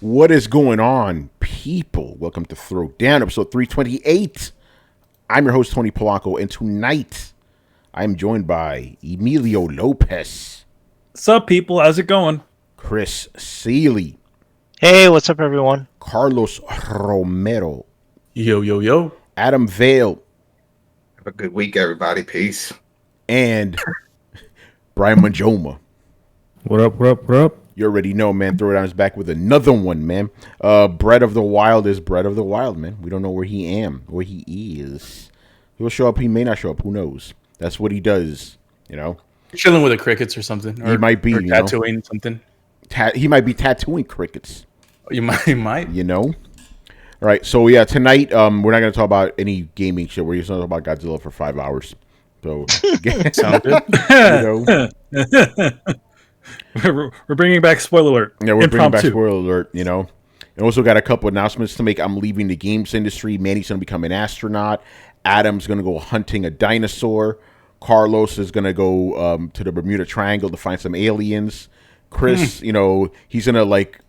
What is going on, people? Welcome to Throwdown, episode 328. I'm your host, Tony Polanco, and tonight I'm joined by Emilio Lopez. What's up, people? How's it going? Chris Seeley. Hey, what's up, everyone? Carlos Romero. Yo, yo, yo. Adam Vale. Have a good week, everybody. Peace. And Brian Manjoma. What up, what up, what up? You already know, man. Throwdown is back with another one, man. Bread of the Wild is Bread of the Wild, man. We don't know where he is. He'll show up, he may not show up. Who knows? That's what he does, you know. Chilling with the crickets or something. He might be, or tattooing something. He might be tattooing crickets. You might. You know. All right, so yeah, tonight we're not going to talk about any gaming shit. We're just going to talk about Godzilla for 5 hours. So, sound good. You know. We're bringing back spoiler alert. Yeah, we're bringing back spoiler alert, you know. And also got a couple announcements to make. I'm leaving the games industry. Manny's going to become an astronaut. Adam's going to go hunting a dinosaur. Carlos is going to go to the Bermuda Triangle to find some aliens. Chris, you know, he's going to like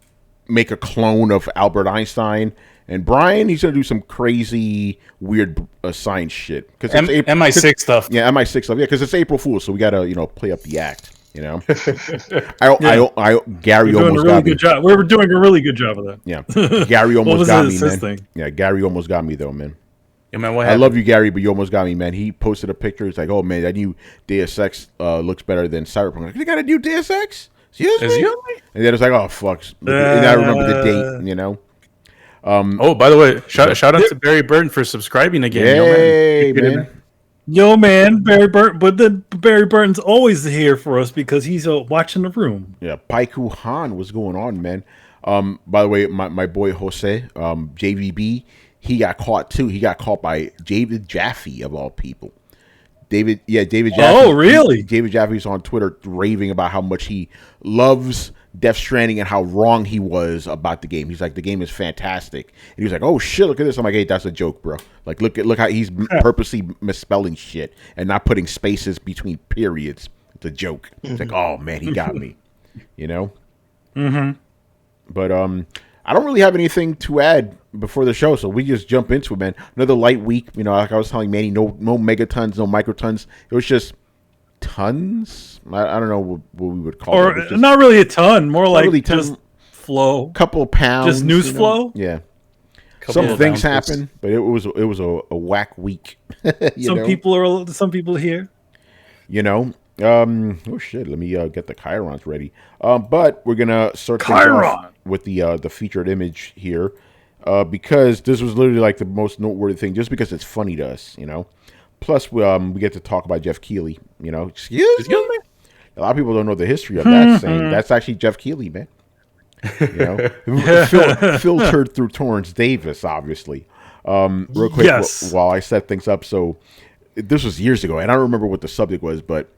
make a clone of Albert Einstein. And Brian, he's going to do some crazy, weird science shit. MI6 stuff. Yeah, MI6 stuff. Yeah, because it's April Fool's, so we got to, you know, play up the act. You know, Gary almost got me. We're doing a really good job of that. Yeah, Gary almost got me, man. Thing? Yeah, Gary almost got me though, man. Yeah, man, what I love you, Gary, but you almost got me, man. He posted a picture. It's like, oh man, that new Deus Ex looks better than Cyberpunk. Like, you got a new Deus Ex? Excuse me? And then it's like, oh fuck. And I remember the date. You know. Oh, by the way, shout out to Barry Burton for subscribing again. Hey, man. Yo, man, Barry Burton. But then Barry Burton's always here for us because he's watching the room. Yeah, Paiku Han, what's going on, man? By the way, my boy Jose, JVB, he got caught too. He got caught by David Jaffe of all people. David Jaffe. Oh, really? David Jaffe's on Twitter raving about how much he loves Death Stranding and how wrong he was about the game. He's like, the game is fantastic. And he was like, oh shit, look at this. I'm like, hey, that's a joke, bro. Like, look how he's purposely misspelling shit and not putting spaces between periods. It's a joke. It's like, oh man, he got me. You know? Mm-hmm. But I don't really have anything to add before the show, so we just jump into it, man. Another light week. You know, like I was telling Manny, no megatons, no microtons. It was just tons. I don't know what we would call it. Or not really a ton, more like really just flow. Couple pounds. Just news flow? Yeah. Some things happen, but it was a whack week. Some people here. You know. Oh shit, let me get the Chirons ready. But we're gonna start off with the featured image here. Because this was literally like the most noteworthy thing, just because it's funny to us, you know. Plus, we get to talk about Jeff Keighley, you know. Excuse me. A lot of people don't know the history of that saying. That's actually Jeff Keighley, man. You know, filtered through Torrance Davis, obviously. Real quick, while I set things up. So this was years ago, and I don't remember what the subject was, but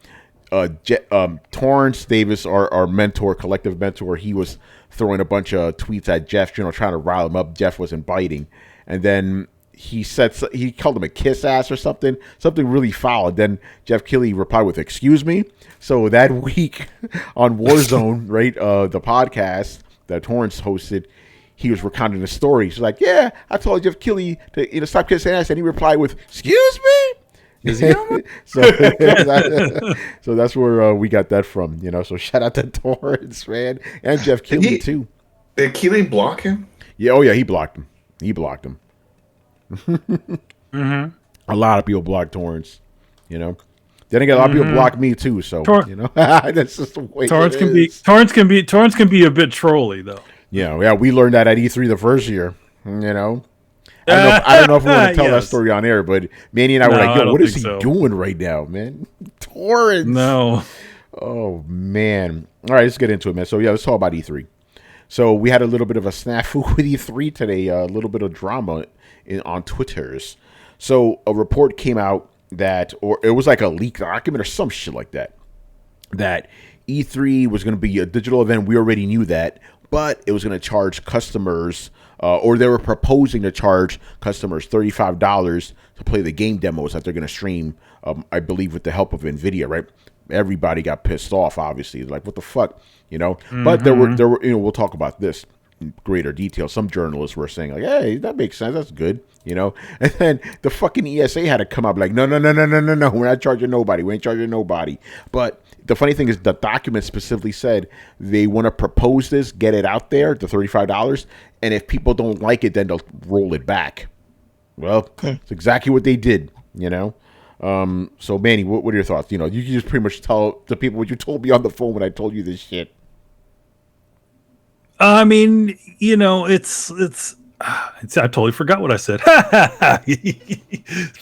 Torrance Davis, our mentor, collective mentor, he was throwing a bunch of tweets at Jeff, you know, trying to rile him up. Jeff wasn't biting, and then he called him a kiss ass or something really foul. And then Jeff Keighley replied with "excuse me." So that week on Warzone, right, the podcast that Torrance hosted, he was recounting the story. He's like, "Yeah, I told Jeff Keighley to stop kissing ass," and he replied with "excuse me." Is he so that's where we got that from, you know. So shout out to Torrance, man, and Jeff Keighley too. Did Keighley block him? Yeah, oh yeah, he blocked him. Mm-hmm. A lot of people blocked Torrance, you know. Then again, a lot of people block me too. So you know, that's just the way Torrance can be a bit trolly though. Yeah, we learned that at E3 the first year, you know. I don't know if we want to tell that story on air, but Manny and I were like, yo, what is he doing right now, man? Torrance. No. Oh, man. All right, let's get into it, man. So, yeah, let's talk about E3. So, we had a little bit of a snafu with E3 today, a little bit of drama on Twitters. So, a report came out or it was like a leaked document or some shit like that E3 was going to be a digital event. We already knew that, but it was going to charge customers or they were proposing to charge customers $35 to play the game demos that they're going to stream, I believe with the help of NVIDIA, right? Everybody got pissed off, obviously. Like, what the fuck, you know? Mm-hmm. But there were, you know, we'll talk about this. greater detail. Some journalists were saying like, "Hey, that makes sense. That's good," you know. And then the fucking ESA had to come up like, "No, no, no, no, no, no, no. We're not charging nobody. We ain't charging nobody." But the funny thing is, the document specifically said they want to propose this, get it out there, the $35, and if people don't like it, then they'll roll it back. Well, it's exactly what they did, you know. So Manny, what are your thoughts? You know, you can just pretty much tell the people what you told me on the phone when I told you this shit. I mean, you know, it's I totally forgot what I said.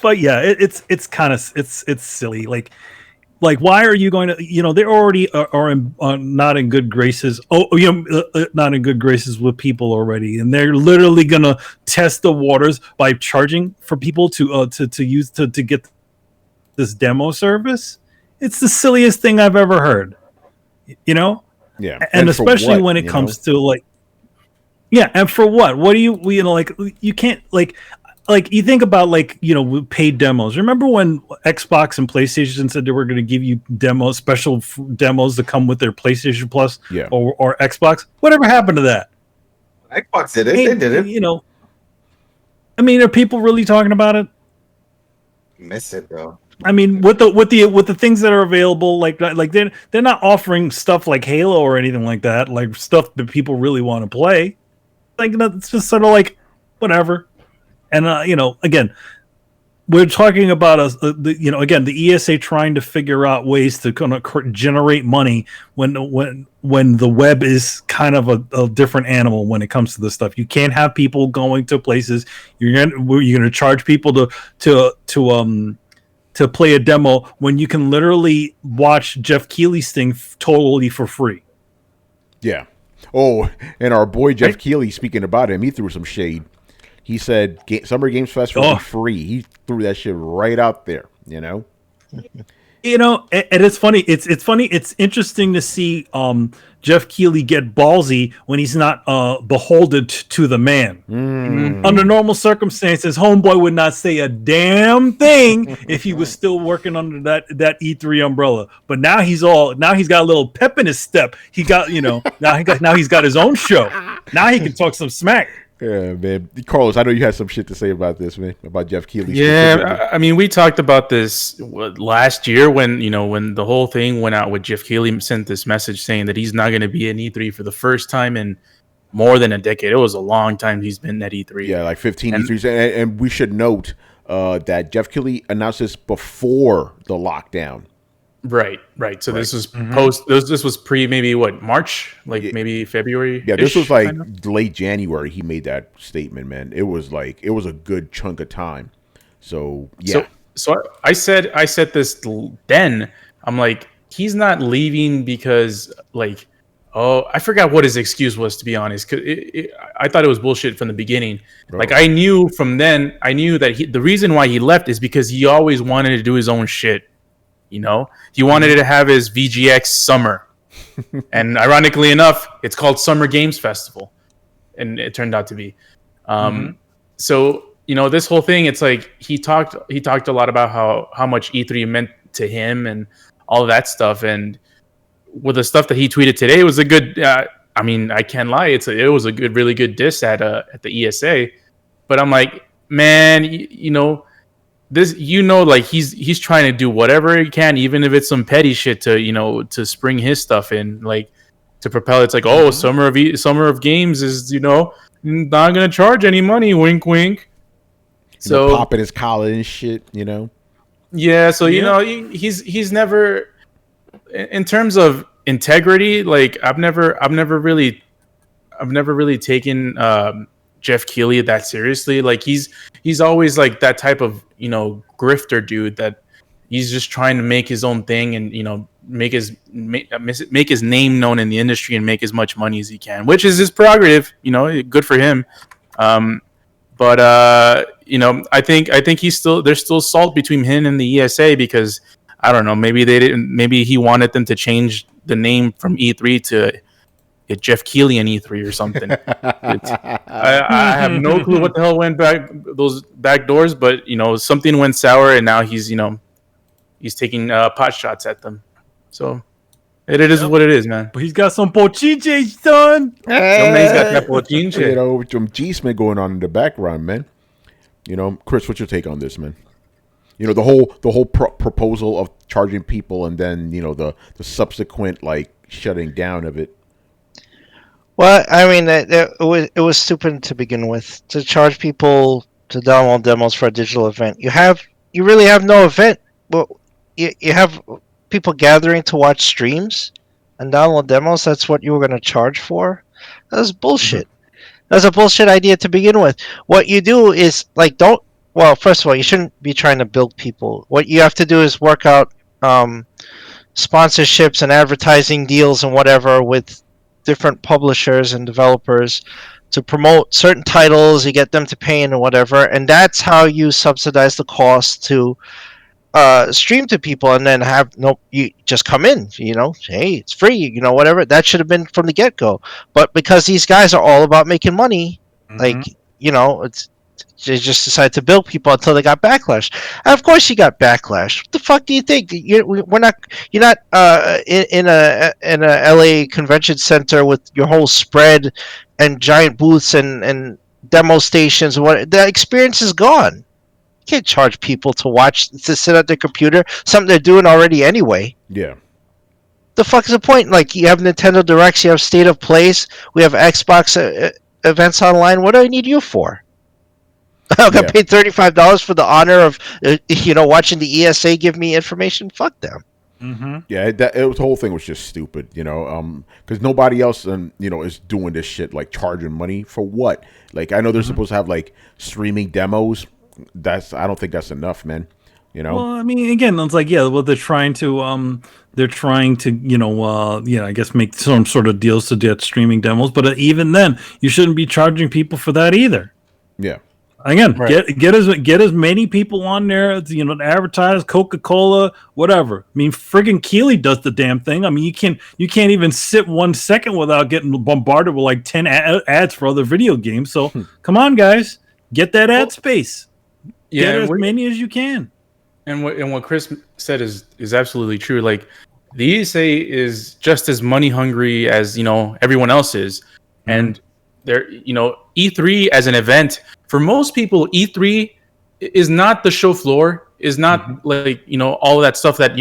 But yeah, it's kind of it's silly. Like why are you going to? You know, they already are not in good graces. Not in good graces with people already, and they're literally gonna test the waters by charging for people to use to get this demo service. It's the silliest thing I've ever heard. You know. Yeah, and especially when it comes to like, yeah, and for what? What do you know? Like, you can't like you think about like, you know, paid demos. Remember when Xbox and PlayStation said they were going to give you demos, special demos to come with their PlayStation Plus, or Xbox? Whatever happened to that? Xbox did it. They did it. You know, I mean, are people really talking about it? Miss it, bro. I mean, with the things that are available, like they're not offering stuff like Halo or anything like that, like stuff that people really want to play. Like, it's just sort of like whatever. And you know, again, we're talking about the ESA trying to figure out ways to kind of generate money when the web is kind of a different animal when it comes to this stuff. You can't have people going to places. You're gonna charge people to play a demo when you can literally watch Jeff Keighley's thing totally for free. Yeah. Oh, and our boy Jeff Keighley, speaking about him, he threw some shade. He said Summer Games Fest will be free. He threw that shit right out there, you know? You know, and it's funny. It's funny. It's interesting to see Jeff Keighley get ballsy when he's not beholden to the man. Under normal circumstances, homeboy would not say a damn thing if he was still working under that E3 umbrella. But now he's got a little pep in his step. He got, you know, now he's got his own show. Now he can talk some smack. Yeah, man. Carlos, I know you had some shit to say about this, man, about Jeff Keighley. Yeah, I mean, we talked about this last year when the whole thing went out with Jeff Keighley sent this message saying that he's not going to be in E3 for the first time in more than a decade. It was a long time he's been at E3. Yeah, like 15 E3s. And we should note that Jeff Keighley announced this before the lockdown. Right. So this was post. This was pre maybe March, maybe February. Yeah, this was like late January. He made that statement, man. It was a good chunk of time. So yeah. So I said this then. I'm like, he's not leaving because I forgot what his excuse was, to be honest. Cause I thought it was bullshit from the beginning. Bro. Like I knew from then. I knew that the reason why he left is because he always wanted to do his own shit. You know, he wanted to have his VGX Summer, and ironically enough, it's called Summer Games Festival, and it turned out to be. So you know, this whole thing, it's like he talked a lot about how much E3 meant to him and all of that stuff, and with the stuff that he tweeted today, it was a good. I mean, I can't lie, it was a good, really good diss at the ESA, but I'm like, man, you know. This, like he's trying to do whatever he can, even if it's some petty shit to spring his stuff in, like to propel. It's like, Summer of Games is not gonna charge any money. Wink, wink. So popping his collar and shit, you know. Yeah, so you know he's never, in terms of integrity. Like I've never really taken Jeff Keighley that seriously. Like he's always like that type of grifter dude that he's just trying to make his own thing and make his name known in the industry and make as much money as he can, which is his prerogative. Good for him. But I think there's still salt between him and the ESA, because I don't know, maybe he wanted them to change the name from E3 to Jeff Keighley and E3 or something. I have no clue what the hell went those back doors, but something went sour, and now he's taking pot shots at them. So It is what it is, man. But he's got some pochinche, son. Yo, man, he's got that pochinche. You know, with some G-Smith going on in the background, man. You know, Chris, what's your take on this, man? You know, the whole proposal of charging people and then, you know, the subsequent, like, shutting down of it. Well, I mean, it was stupid to begin with to charge people to download demos for a digital event. You really have no event. Well, you have people gathering to watch streams and download demos. That's what you were going to charge for. That's bullshit. That's a bullshit idea to begin with. What you do is like well, first of all, you shouldn't be trying to build people. What you have to do is work out sponsorships and advertising deals and whatever with different publishers and developers to promote certain titles. You get them to pay in and whatever, and that's how you subsidize the cost to stream to people, and then you just come in. You know, hey, it's free. You know, whatever. That should have been from the get go. But because these guys are all about making money, like you know, they just decided to build people until they got backlash. And of course, you got backlash. What the fuck do you think? You're not in a LA convention center with your whole spread and giant booths and demo stations. What the experience is gone. You can't charge people to sit at their computer, something they're doing already anyway. Yeah. The fuck is the point? Like, you have Nintendo Directs, you have State of Plays, we have Xbox events online. What do I need you for? I got paid $35 for the honor of, watching the ESA give me information. Fuck them. Yeah, the whole thing was just stupid, you know, because nobody else, is doing this shit, like charging money for what? Like, I know they're supposed to have like streaming demos. I don't think that's enough, man. You know. Well, I mean, again, it's like, they're trying to, I guess make some sort of deals to get streaming demos. But even then, you shouldn't be charging people for that either. Yeah. Again, get as many people on there, to advertise Coca-Cola, whatever. I mean, friggin' Keeley does the damn thing. I mean, you can't even sit 1 second without getting bombarded with like 10 ads for other video games. So come on, guys, get that ad space. Get as many as you can. And what Chris said is absolutely true. Like, the ESA is just as money hungry as everyone else is, and they're E3 as an event. For most people, E3 is not the show floor, is not like, all of that stuff that,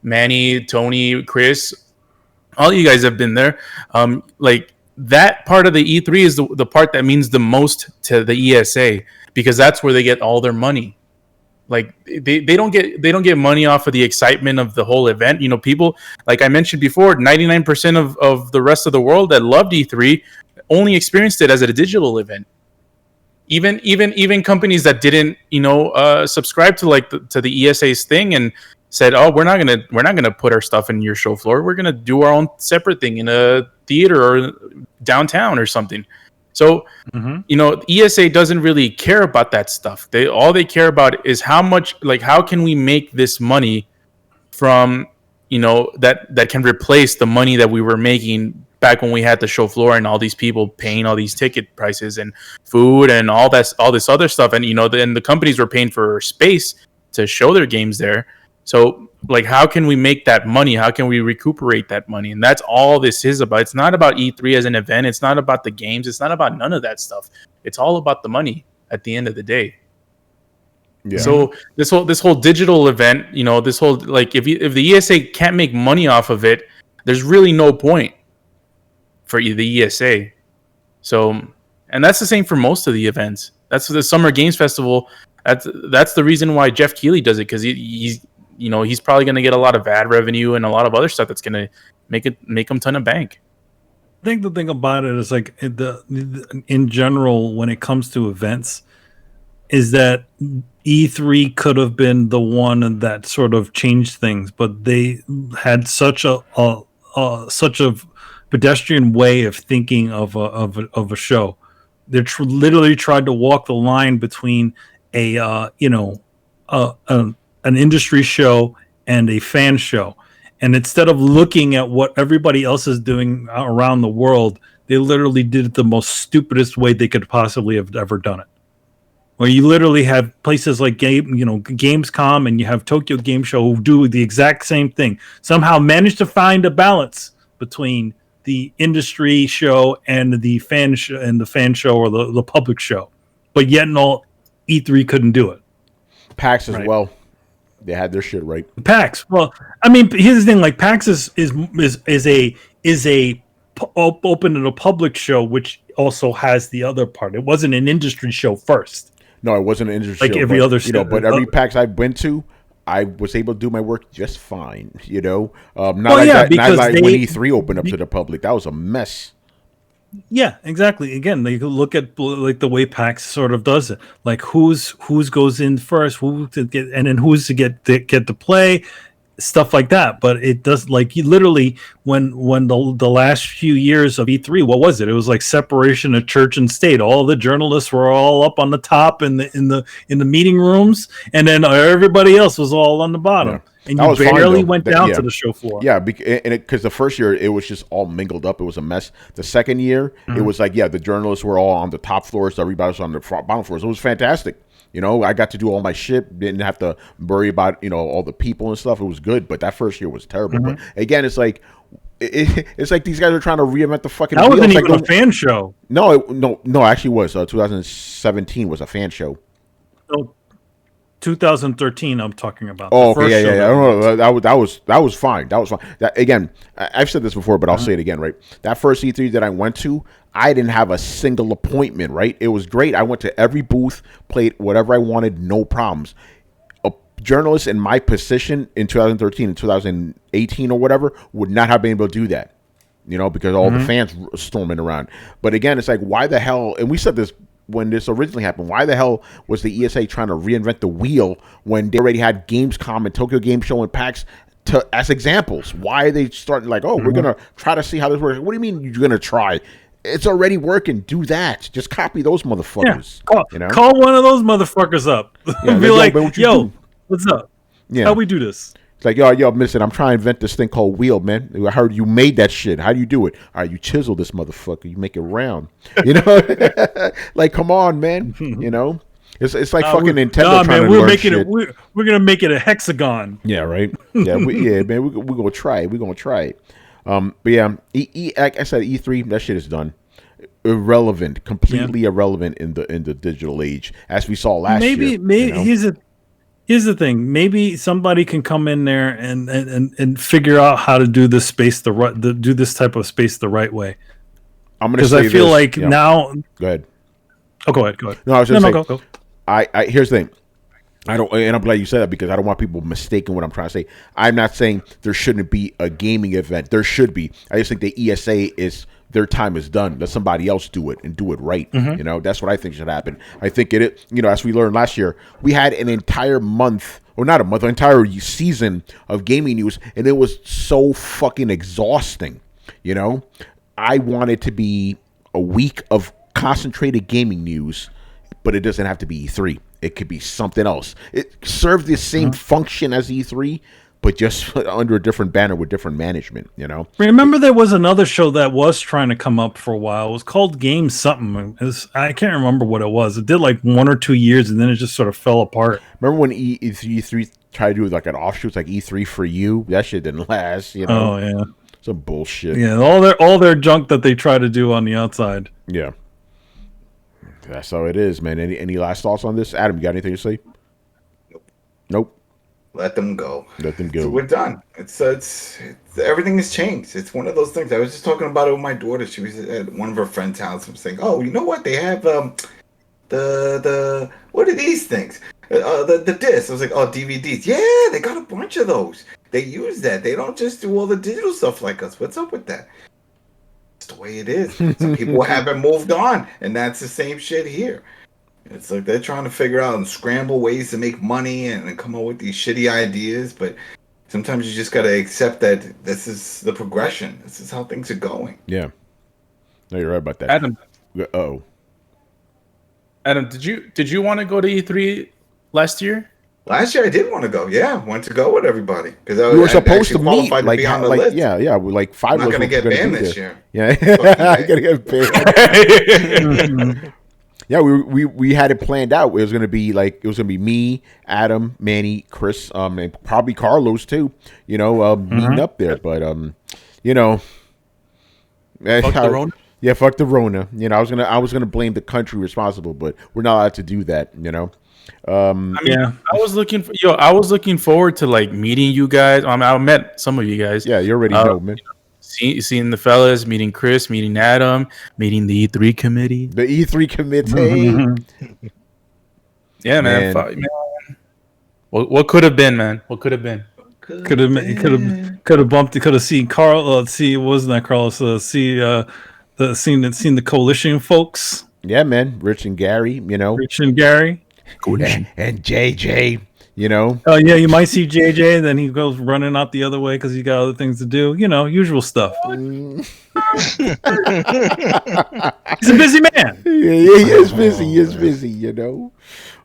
Manny, Tony, Chris, all you guys have been there. Like, that part of the E3 is the part that means the most to the ESA, because that's where they get all their money. Like, they don't get money off of the excitement of the whole event. People, like I mentioned before, 99% of the rest of the world that loved E3 only experienced it as a digital event. Even companies that didn't subscribe to the ESA's thing and said, oh, we're not gonna put our stuff in your show floor, we're gonna do our own separate thing in a theater or downtown or something. So ESA doesn't really care about that stuff. All they care about is how can we make this money from that can replace the money that we were making back when we had the show floor and all these people paying all these ticket prices and food and all this other stuff, and the companies were paying for space to show their games there. So, like, how can we make that money? How can we recuperate that money? And that's all this is about. It's not about E3 as an event. It's not about the games. It's not about none of that stuff. It's all about the money at the end of the day. Yeah. So this whole digital event, this whole, like, if the ESA can't make money off of it, there's really no point for the ESA. So, and that's the same for most of the events. That's the Summer Games Festival. That's the reason why Jeff Keighley does it, because he's probably going to get a lot of ad revenue and a lot of other stuff that's going to make him ton of bank. I think the thing about it is, like, in general, when it comes to events, is that E3 could have been the one that sort of changed things, but they had such a pedestrian way of thinking of a show. They literally tried to walk the line between an industry show and a fan show, and instead of looking at what everybody else is doing around the world, they literally did it the most stupidest way they could possibly have ever done it. where you literally have places like Gamescom, and you have Tokyo Game Show who do the exact same thing. Somehow manage to find a balance between the industry show and the fan show or the public show, but yet in all, E3 couldn't do it. PAX as Right. well. They had their shit right. PAX. Well, I mean, here's the thing: like PAX is a open to the public show, which also has the other part. It wasn't an industry show first. No, it wasn't an industry Like show, every but, other but every PAX I've been to, I was able to do my work just fine. Not like when E3 opened up to the public. That was a mess. Yeah, exactly. Again, they look at like the way PAX sort of does it. Like who's goes in first, who to get, and then who's to get to play, stuff like that. But it does, like, you literally when the last few years of E3, what was it? It was like separation of church and state. All the journalists were all up on the top in the meeting rooms, and then everybody else was all on the bottom. Yeah. And That you was fine, barely though. went down to the show floor. Yeah, because the first year it was just all mingled up. It was a mess. The second year it was like, the journalists were all on the top floors. Everybody was on the bottom floors. It was fantastic. I got to do all my shit. Didn't have to worry about all the people and stuff. It was good. But that first year was terrible. But again, it's like it's like these guys are trying to reinvent the fucking. That wasn't wheel. even a fan show. No, actually was 2017 was a fan show. So 2013, I'm talking about. Oh, The okay, first show yeah. No, that was fine. That was fine. Again, I've said this before, but I'll say it again. Right, that first E3 that I went to, I didn't have a single appointment. Right, it was great. I went to every booth, played whatever I wanted, no problems. A journalist in my position in 2013 and 2018 or whatever would not have been able to do that. Because all the fans were storming around. But again, it's like, why the hell? And we said this when this originally happened. Why the hell was the ESA trying to reinvent the wheel when they already had Gamescom and Tokyo Game Show and PAX as examples? Why are they starting like, we're going to try to see how this works? What do you mean you're going to try? It's already working. Do that. Just copy those motherfuckers. Yeah. Call one of those motherfuckers up. Yeah, Be like, what yo, what's up? Yeah. How we do this? It's like, yo, listen, I'm trying to invent this thing called wheel, man. I heard you made that shit. How do you do it? All right, you chisel this motherfucker. You make it round. Like, come on, man. It's like fucking Nintendo trying to learn shit. We're gonna make it a hexagon. Yeah, right. Yeah, man. We're gonna try it. We're gonna try it. But yeah, like I said, E3, that shit is done. Irrelevant, completely irrelevant in the digital age, as we saw last year. Maybe here's the thing. Maybe somebody can come in there and figure out how to do this space do this type of space the right way. I'm gonna because I feel like now. Go ahead. Oh, go ahead. No, I was just saying. Go. I here's the thing. And I'm glad you said that, because I don't want people mistaking what I'm trying to say. I'm not saying there shouldn't be a gaming event. There should be. I just think the ESA their time is done. Let somebody else do it and do it right. That's what I think should happen. I think as we learned last year, we had an entire month, or not a month, an entire season of gaming news, and it was so fucking exhausting. I want it to be a week of concentrated gaming news, but it doesn't have to be E3. It could be something else. It served the same function as E3, but just under a different banner with different management, Remember there was another show that was trying to come up for a while. It was called Game something. I can't remember what it was. It did like 1 or 2 years, and then it just sort of fell apart. Remember when E3 tried to do like an offshoot, like E3 for you? That shit didn't last, Oh, yeah. Some bullshit. Yeah, all their junk that they try to do on the outside. Yeah. That's how it is, man. Any last thoughts on this? Adam, you got anything to say? Nope. Let them go. Let them go. So we're done. It's everything has changed. It's one of those things. I was just talking about it with my daughter. She was at one of her friends' house and saying, "Oh, you know what? They have the what are these things? The discs." I was like, "Oh, DVDs. Yeah, they got a bunch of those. They use that. They don't just do all the digital stuff like us. What's up with that?" It's the way it is. Some people haven't moved on, and that's the same shit here. It's like they're trying to figure out and scramble ways to make money and come up with these shitty ideas, but sometimes you just got to accept that this is the progression. This is how things are going. Yeah. No, you're right about that. Adam, Adam, did you want to go to E3 last year? Last year I did want to go. Yeah, went to go with everybody because we were supposed to meet. To be on the list. Yeah. We're like 5 I'm not going to get banned this year. Yeah, I gotta get banned. Yeah, we had it planned out. It was gonna be me, Adam, Manny, Chris, and probably Carlos too. Meeting up there. But Fuck the Rona. yeah, fuck the Rona. I was gonna blame the country responsible, but we're not allowed to do that. I was looking forward to like meeting you guys. I met some of you guys. Yeah, you already know, man. Seeing the fellas, meeting Chris, meeting Adam, meeting the E3 committee. The E3 committee. Yeah, man. What could have been, man? What could have been? Could have bumped. Could have seen Carl. Wasn't that Carlos? Seen the coalition folks. Yeah, man. Rich and Gary. Rich and Gary. And JJ. Oh yeah, you might see JJ, and then he goes running out the other way because he's got other things to do. Usual stuff. He's a busy man. Yeah, he is busy. He is busy.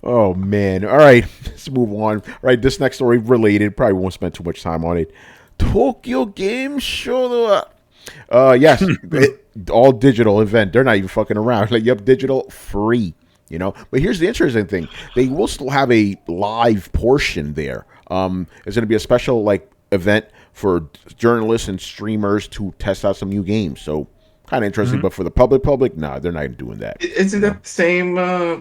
Oh man. All right, let's move on. All right, this next story related. Probably won't spend too much time on it. Tokyo Game Show. Yes, all digital event. They're not even fucking around. Like, yep, digital free. But here's the interesting thing: they will still have a live portion there. It's going to be a special event for journalists and streamers to test out some new games. So kind of interesting. Mm-hmm. But for the public, nah, they're not doing that. Isn't that the same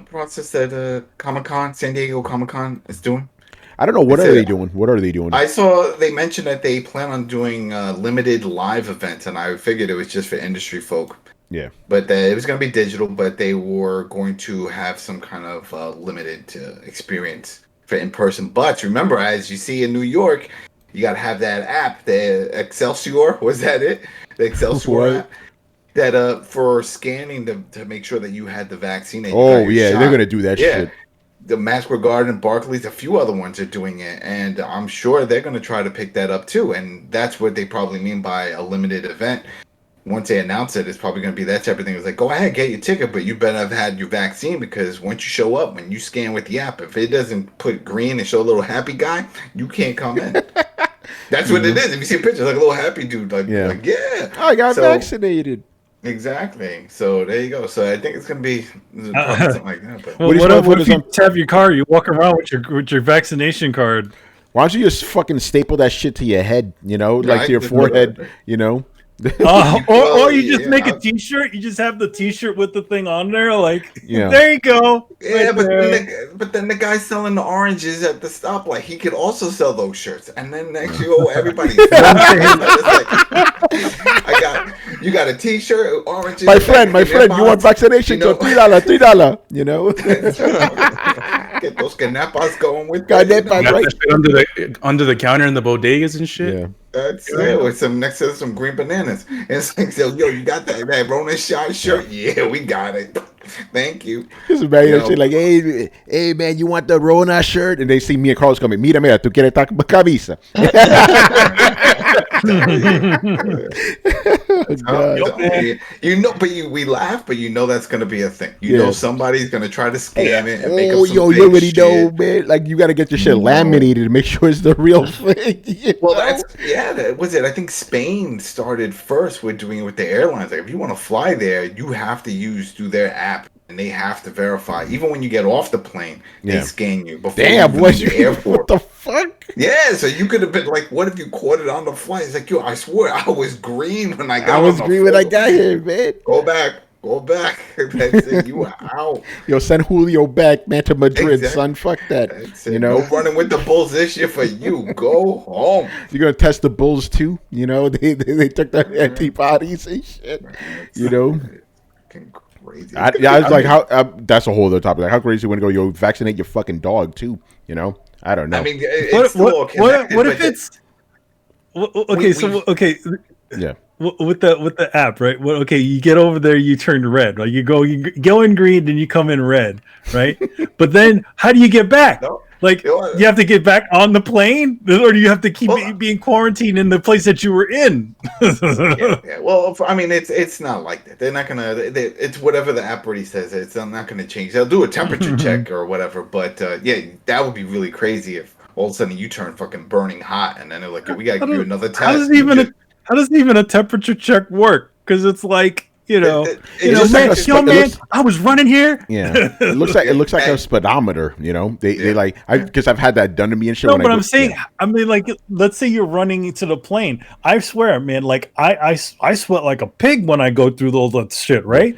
process that Comic-Con, San Diego Comic-Con is doing? I don't know. What are they doing? What are they doing? I saw they mentioned that they plan on doing limited live events, and I figured it was just for industry folk. Yeah. But it was going to be digital, but they were going to have some kind of limited experience for in-person. But remember, as you see in New York, you got to have that app, the Excelsior. Was that it? The Excelsior app? That for scanning to make sure that you had the vaccine. And they're going to do that shit. The Masquerade Garden, Barclays, a few other ones are doing it. And I'm sure they're going to try to pick that up too. And that's what they probably mean by a limited event. Once they announce it, it's probably going to be that's everything. It's like, go ahead, get your ticket, but you better have had your vaccine, because once you show up, when you scan with the app, if it doesn't put green and show a little happy guy, you can't come in. That's what it is. If you see a picture, like a little happy dude, I got vaccinated. Exactly. So there you go. So I think it's going to be something like that. But what if you have your car? You walk around with your vaccination card. Why don't you just fucking staple that shit to your head? To your forehead. Or you just make a T-shirt. You just have the T-shirt with the thing on there. There you go. Yeah, but then the guy selling the oranges at the stoplight, he could also sell those shirts. And then next everybody's you got a T-shirt, oranges. My friend, you want vaccination? Go $3. Get those canepas going with that. Under the counter in the bodegas and shit. Yeah. That's it. With some green bananas. And it's like, you got that Ronin shot shirt? Yeah, we got it. Thank you. This is like, hey man, you want the Rona shirt? And they see me and Carlos coming, mira, tú quieres esta camisa. We laugh, but that's gonna be a thing. Somebody's gonna try to scam it and make up some you already know, man. Like, you gotta get your shit laminated to make sure it's the real thing. That was it. I think Spain started first with doing it with the airlines. Like, if you want to fly there, you have to do their app, and they have to verify. Even when you get off the plane, they scan you before you leave the airport. What the fuck? Yeah, so you could have been like, what if you caught it on the flight? It's like, I swear I was green when I got here, man. Go back. That's it. You were out. Send Julio back, man, to Madrid, son. Fuck that. No running with the Bulls this year for you. Go home. You're gonna test the Bulls too. They took the antibodies and shit. Crazy. I was like, how? That's a whole other topic. Like, how crazy when you go, vaccinate your fucking dog too? I don't know. I mean, it's what if it's okay? Yeah. With the app, right? Well, okay, you get over there, you turn red. Like, you go in green, then you come in red, right? But then, how do you get back? No. Like, you have to get back on the plane, or do you have to keep being quarantined in the place that you were in? Yeah. Well, I mean, it's not like that. They're not gonna. It's whatever the app already says. It's not gonna change. They'll do a temperature check or whatever. But that would be really crazy if all of a sudden you turn fucking burning hot, and then they're like, we gotta give you another test. How does even a temperature check work? Because it's like, You know, It looks man, like man, I was running here. Yeah, it looks like a speedometer. You know, they like because I've had that done to me and shit. No, but I'm saying, I mean, like, let's say you're running into the plane. I swear, man, like I sweat like a pig when I go through all that shit, right?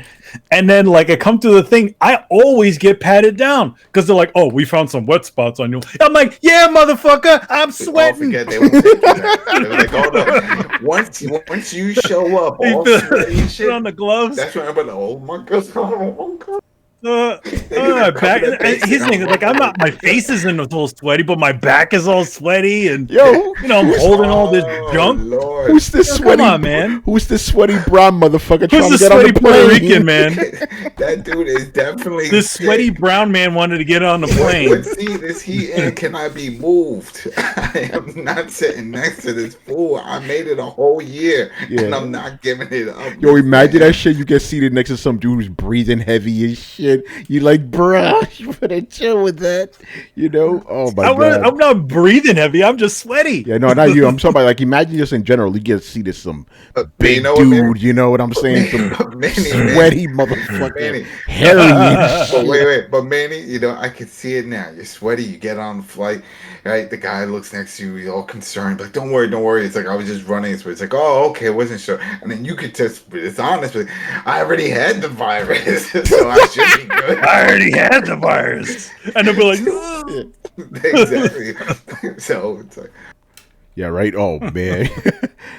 And then like I come to the thing, I always get patted down because they're like, "Oh, we found some wet spots on you." I'm like, "Yeah, motherfucker, I'm sweating." They won't take that. They were like, "Oh no!" Once you show up, all sweaty and shit, put on the gloves. That's when I'm like, "Oh my god!" Back, he's saying like I'm not. My face isn't all sweaty, but my back is all sweaty, and Yo, you know I'm holding all this junk. Lord. Who's this sweaty? Come on, man. Who's this sweaty brown motherfucker Who's trying the to get on sweaty the Puerto plane? Rican man? That dude is definitely This sweaty brown man wanted to get on the plane. What seat is he in? Can I be moved? I am not sitting next to this fool. I made it a whole year, and I'm not giving it up. Yo, imagine that shit. You get seated next to some dude who's breathing heavy as shit. You like, bruh, you better chill with that. You know? Oh my god. I'm not breathing heavy. I'm just sweaty. Yeah, no, not you. I'm talking about like imagine just in general. You get seated some big dude. You know what I'm saying? Some sweaty motherfucker, hairy. But wait. But Manny, you know, I can see it now. You're sweaty. You get on the flight, right? The guy looks next to you. He's all concerned. Like, don't worry. It's like I was just running. So it's like, oh, okay, wasn't sure. And then you could just, it's honest. But I already had the virus, so I should be good. I already had the virus, and they'll be like, exactly. So it's like, yeah, right. Oh man,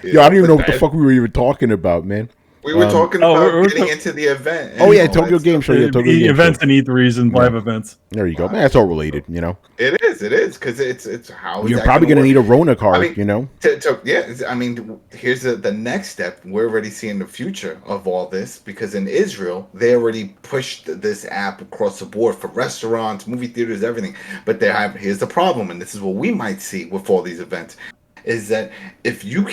yo, I don't even know what the fuck we were even talking about, man. We were talking about getting into the event. Oh yeah, Tokyo Game Show. Yeah, Tokyo Game events Show. and E3s and live events. There you go, man. It's all related, you know. It is because it's how you're probably gonna need a Rona card, you know. I mean, here's the next step. We're already seeing the future of all this because in Israel they already pushed this app across the board for restaurants, movie theaters, everything. But here's the problem, and this is what we might see with all these events. Is that if you let's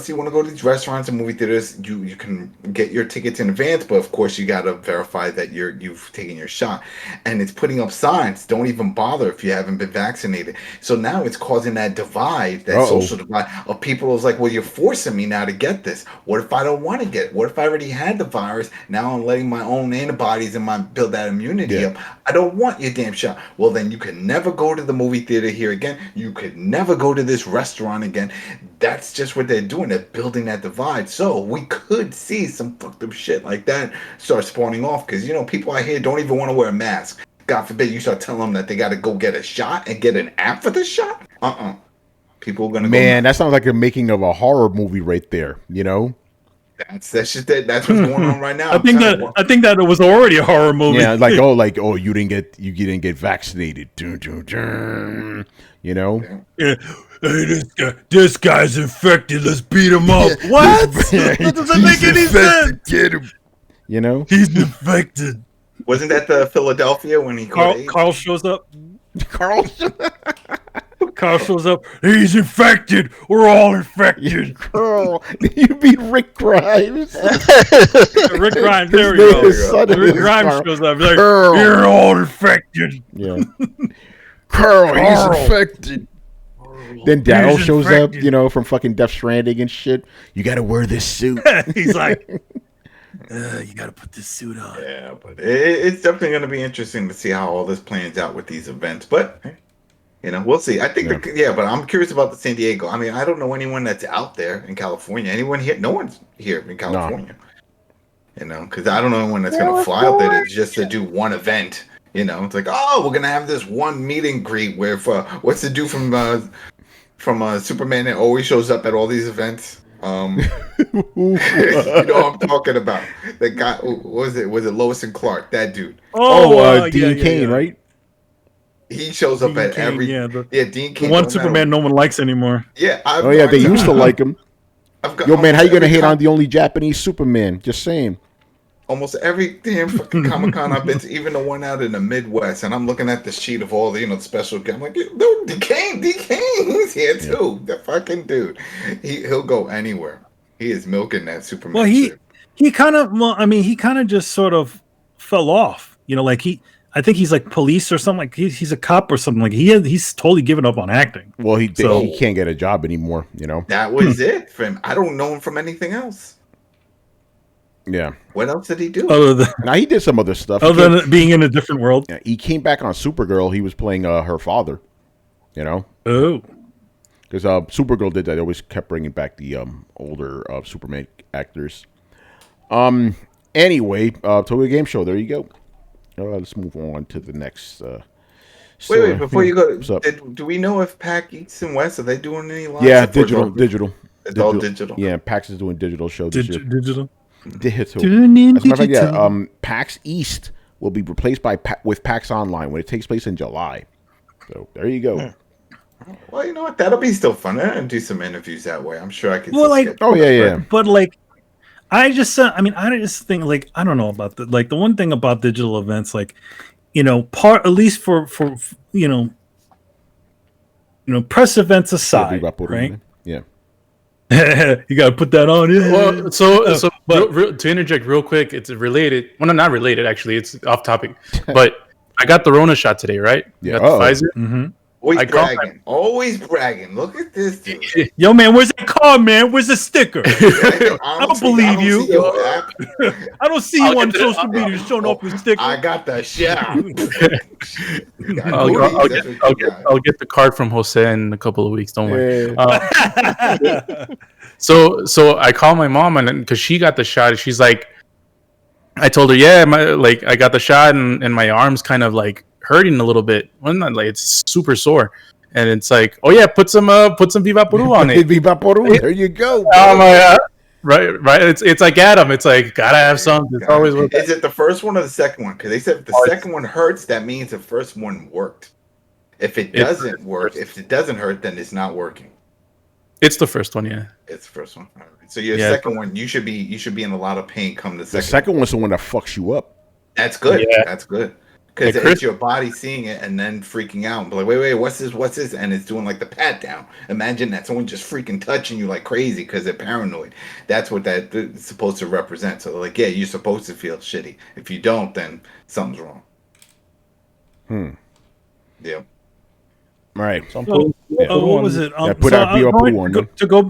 say you want to go to these restaurants and movie theaters, you can get your tickets in advance, but of course you got to verify that you've taken your shot, and it's putting up signs, don't even bother if you haven't been vaccinated. So now it's causing that divide, that social divide of people who's like, well, you're forcing me now to get this. What if I don't want to get it? What if I already had the virus? Now I'm letting my own antibodies and build that immunity up. I don't want your damn shot. Well, then you can never go to the movie theater here again. You could never go to this restaurant again. That's just what they're doing. They're building that divide. So we could see some fucked up shit like that start spawning off because, you know, people out here don't even want to wear a mask. God forbid you start telling them that they got to go get a shot and get an app for the shot. People are going to Man, that sounds like the making of a horror movie right there, you know? That's what's going on right now. I think that it was already a horror movie. Yeah, you didn't get vaccinated. You know? Yeah. Hey, this guy's infected. Let's beat him up. What? That doesn't make any sense. Get him. You know? He's infected. Wasn't that the Philadelphia when he Carl shows up? Carl shows up. He's infected. We're all infected. Carl, you beat Rick Grimes. Rick Grimes. There we go. Rick Grimes shows up. Like, you're all infected. Yeah. Carl, he's infected. Then Daryl shows up, you know, from fucking Death Stranding and shit. You got to wear this suit. He's like, you got to put this suit on. Yeah, but it's definitely going to be interesting to see how all this plans out with these events. But, you know, we'll see. I think, but I'm curious about the San Diego. I mean, I don't know anyone that's out there in California. Anyone here? No one's here in California. No. You know, because I don't know anyone that's going to fly out there just to do one event. You know, it's like, oh, we're going to have this one meet and greet where, what's the dude from Superman that always shows up at all these events? You know what I'm talking about. The guy, was it Lois and Clark? That dude. Dean Cain, right? He shows up at every. Dean Cain. The one Superman no one likes anymore. Yeah. They used to like him. Yo, man, how you gonna hate on the only Japanese Superman? Just saying. Almost every damn fucking Comic-Con I've been to, even the one out in the Midwest, and I'm looking at the sheet of all the, you know, the special guests. I'm like, dude, D. Cain, he's here too. The fucking dude. He'll go anywhere. He is milking that Superman. Well, he kind of just sort of fell off. You know, like I think he's like police or something. Like he's a cop or something. Like he's totally given up on acting. Well, he can't get a job anymore. You know, that was it for him. I don't know him from anything else. Yeah. What else did he do? Other than Now he did some other stuff. other than being in a different world. Yeah, he came back on Supergirl. He was playing her father. You know, Oh, because Supergirl did that. They always kept bringing back the older Superman actors. Anyway, Tokyo Game Show. There you go. Let's move on to the next. Wait, before you go, what's up? do we know if PAX East and West, are they doing any live? Yeah, stuff, or digital. It's all digital. Yeah, PAX is doing digital show this year. digital. Digital. As a matter of fact, yeah, PAX East will be replaced with PAX Online when it takes place in July. So there you go. Well, you know what? That'll be still fun. And do some interviews that way. I'm sure I could. Well, like, Oh yeah. But like, I just think like I don't know about the one thing about digital events, like, you know, at least for you know, press events aside, right? Yeah. You got to put that on. Well, so but- to interject real quick, it's related. Well, no, not related. Actually, it's off topic. But I got the Rona shot today, right? Yeah. Got the Pfizer. Mhm. Always bragging. Look at this dude. Yo, man, where's that card, man? Where's the sticker? I don't believe you. see your app. I don't see you on social media showing off your sticker. I got the shot. I'll get the card from Jose in a couple of weeks. Don't worry. Yeah. So I call my mom, and because she got the shot, and she's like, I told her, yeah, I got the shot, and my arm's kind of like hurting a little bit. Well, not like it's super sore, and it's like, oh yeah, put some Viva Peru on it. Viva Peru. There you go. Oh my God. Right. It's like Adam. It's like gotta have something. It's always with Is it the first one or the second one? Because they said if the second one hurts, that means the first one worked. If it doesn't work, if it doesn't hurt, then it's not working. It's the first one, yeah. It's the first one. All right. So your second one, you should be in a lot of pain come the second. The second one's the one that fucks you up. That's good. Yeah. That's good. Because it's your body seeing it and then freaking out and be like, wait, what's this? And it's doing like the pat down. Imagine that someone just freaking touching you like crazy because they're paranoid. That's what that's supposed to represent. So like, yeah, you're supposed to feel shitty. If you don't, then something's wrong. Yeah. All right. What was it? Put out Viva Peru on them. To go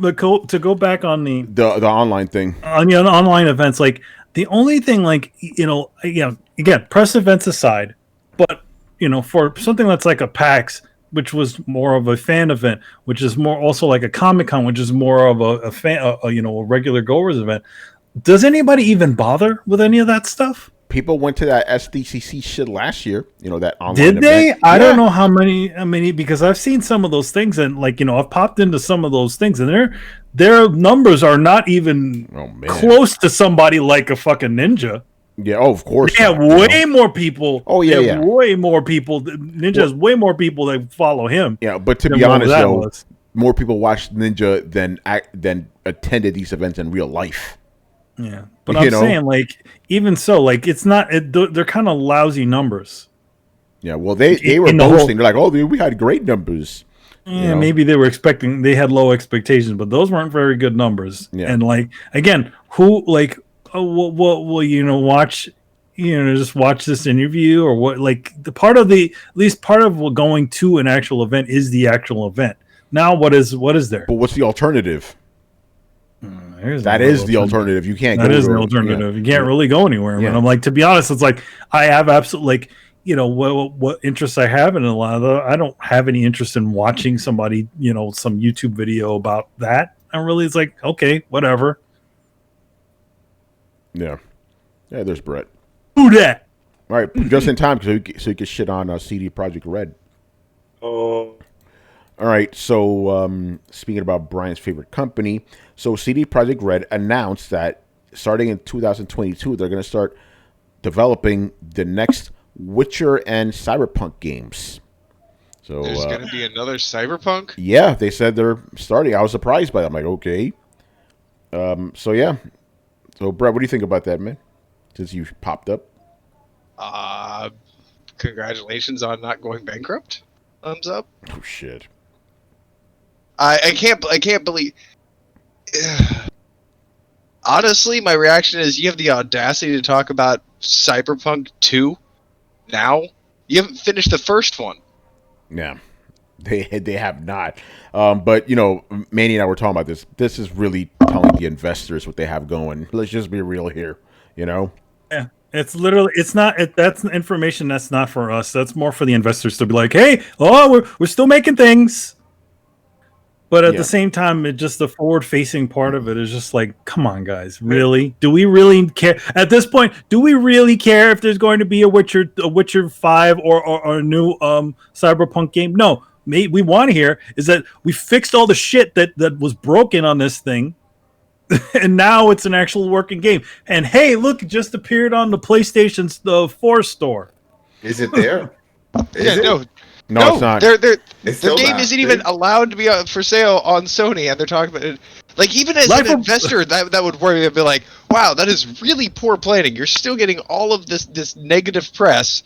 back on the online thing. On the online events, like the only thing, like, you know, again, press events aside, but you know, for something that's like a PAX, which was more of a fan event, which is more also like a Comic-Con, which is more of a fan, a regular goers event. Does anybody even bother with any of that stuff? People went to that SDCC shit last year. You know, that online Did they? event. I don't know how many, because I've seen some of those things, and like, you know, I've popped into some of those things, and their numbers are not even close to somebody like a fucking Ninja. Yeah, of course. Yeah, way more people. Oh yeah. Way more people. Ninja has way more people that follow him. Yeah, but to be honest, though, more people watch Ninja than attended these events in real life. Yeah, but I'm saying, like, even so, like, it's not. They're kind of lousy numbers. Yeah, well, they were boasting. They're like, oh, we had great numbers. Yeah, maybe they were expecting. They had low expectations, but those weren't very good numbers. Yeah. And like, again, who like, what will watch? Just watch this interview or what? Like, at least part of going to an actual event is the actual event. Now, what is there? But what's the alternative? That is the alternative. You can't. That is the alternative. Yeah. You can't really go anywhere. Yeah. But I'm like, to be honest, it's like I have absolutely, like, what interests I have, and a lot of I don't have any interest in watching somebody, some YouTube video about that. It's like, okay, whatever. Yeah. Yeah. There's Brett. Who that? All right, just in time so you can shit on CD Projekt Red. Oh. All right, so speaking about Brian's favorite company, so CD Projekt Red announced that starting in 2022, they're going to start developing the next Witcher and Cyberpunk games. So there's going to be another Cyberpunk? Yeah, they said they're starting. I was surprised by that. I'm like, okay. So yeah. So Brett, what do you think about that, man? Since you popped up. Congratulations on not going bankrupt. Thumbs up. Oh shit. I can't believe. Honestly, my reaction is you have the audacity to talk about Cyberpunk 2 now. You haven't finished the first one. Yeah, they have not. But Manny and I were talking about this. This is really telling the investors what they have going. Let's just be real here. You know. Yeah, it's literally that's information that's not for us. That's more for the investors to be like, hey, we're still making things. But at the same time, it just the forward-facing part of it is just like, come on, guys, really? Do we really care at this point? Do we really care if there's going to be a Witcher 5 or a new Cyberpunk game? No, we want to hear is that we fixed all the shit that was broken on this thing, and now it's an actual working game. And hey, look, it just appeared on the PlayStation's 4 store. Is it there? No, it's not. Their game isn't even allowed to be for sale on Sony, and they're talking about it. Like, even as an investor, that would worry me. I'd be like, wow, that is really poor planning. You're still getting all of this negative press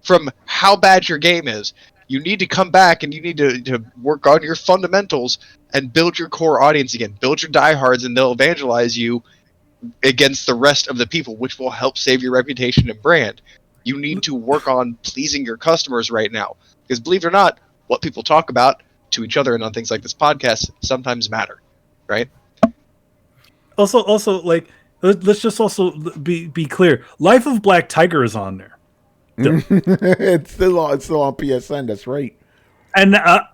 from how bad your game is. You need to come back, and you need to work on your fundamentals and build your core audience again. Build your diehards, and they'll evangelize you against the rest of the people, which will help save your reputation and brand. You need to work on pleasing your customers right now. Because believe it or not, what people talk about to each other and on things like this podcast sometimes matter, right? Also, like, let's just also be clear. Life of Black Tiger is on there. It's still on PSN. That's right. And that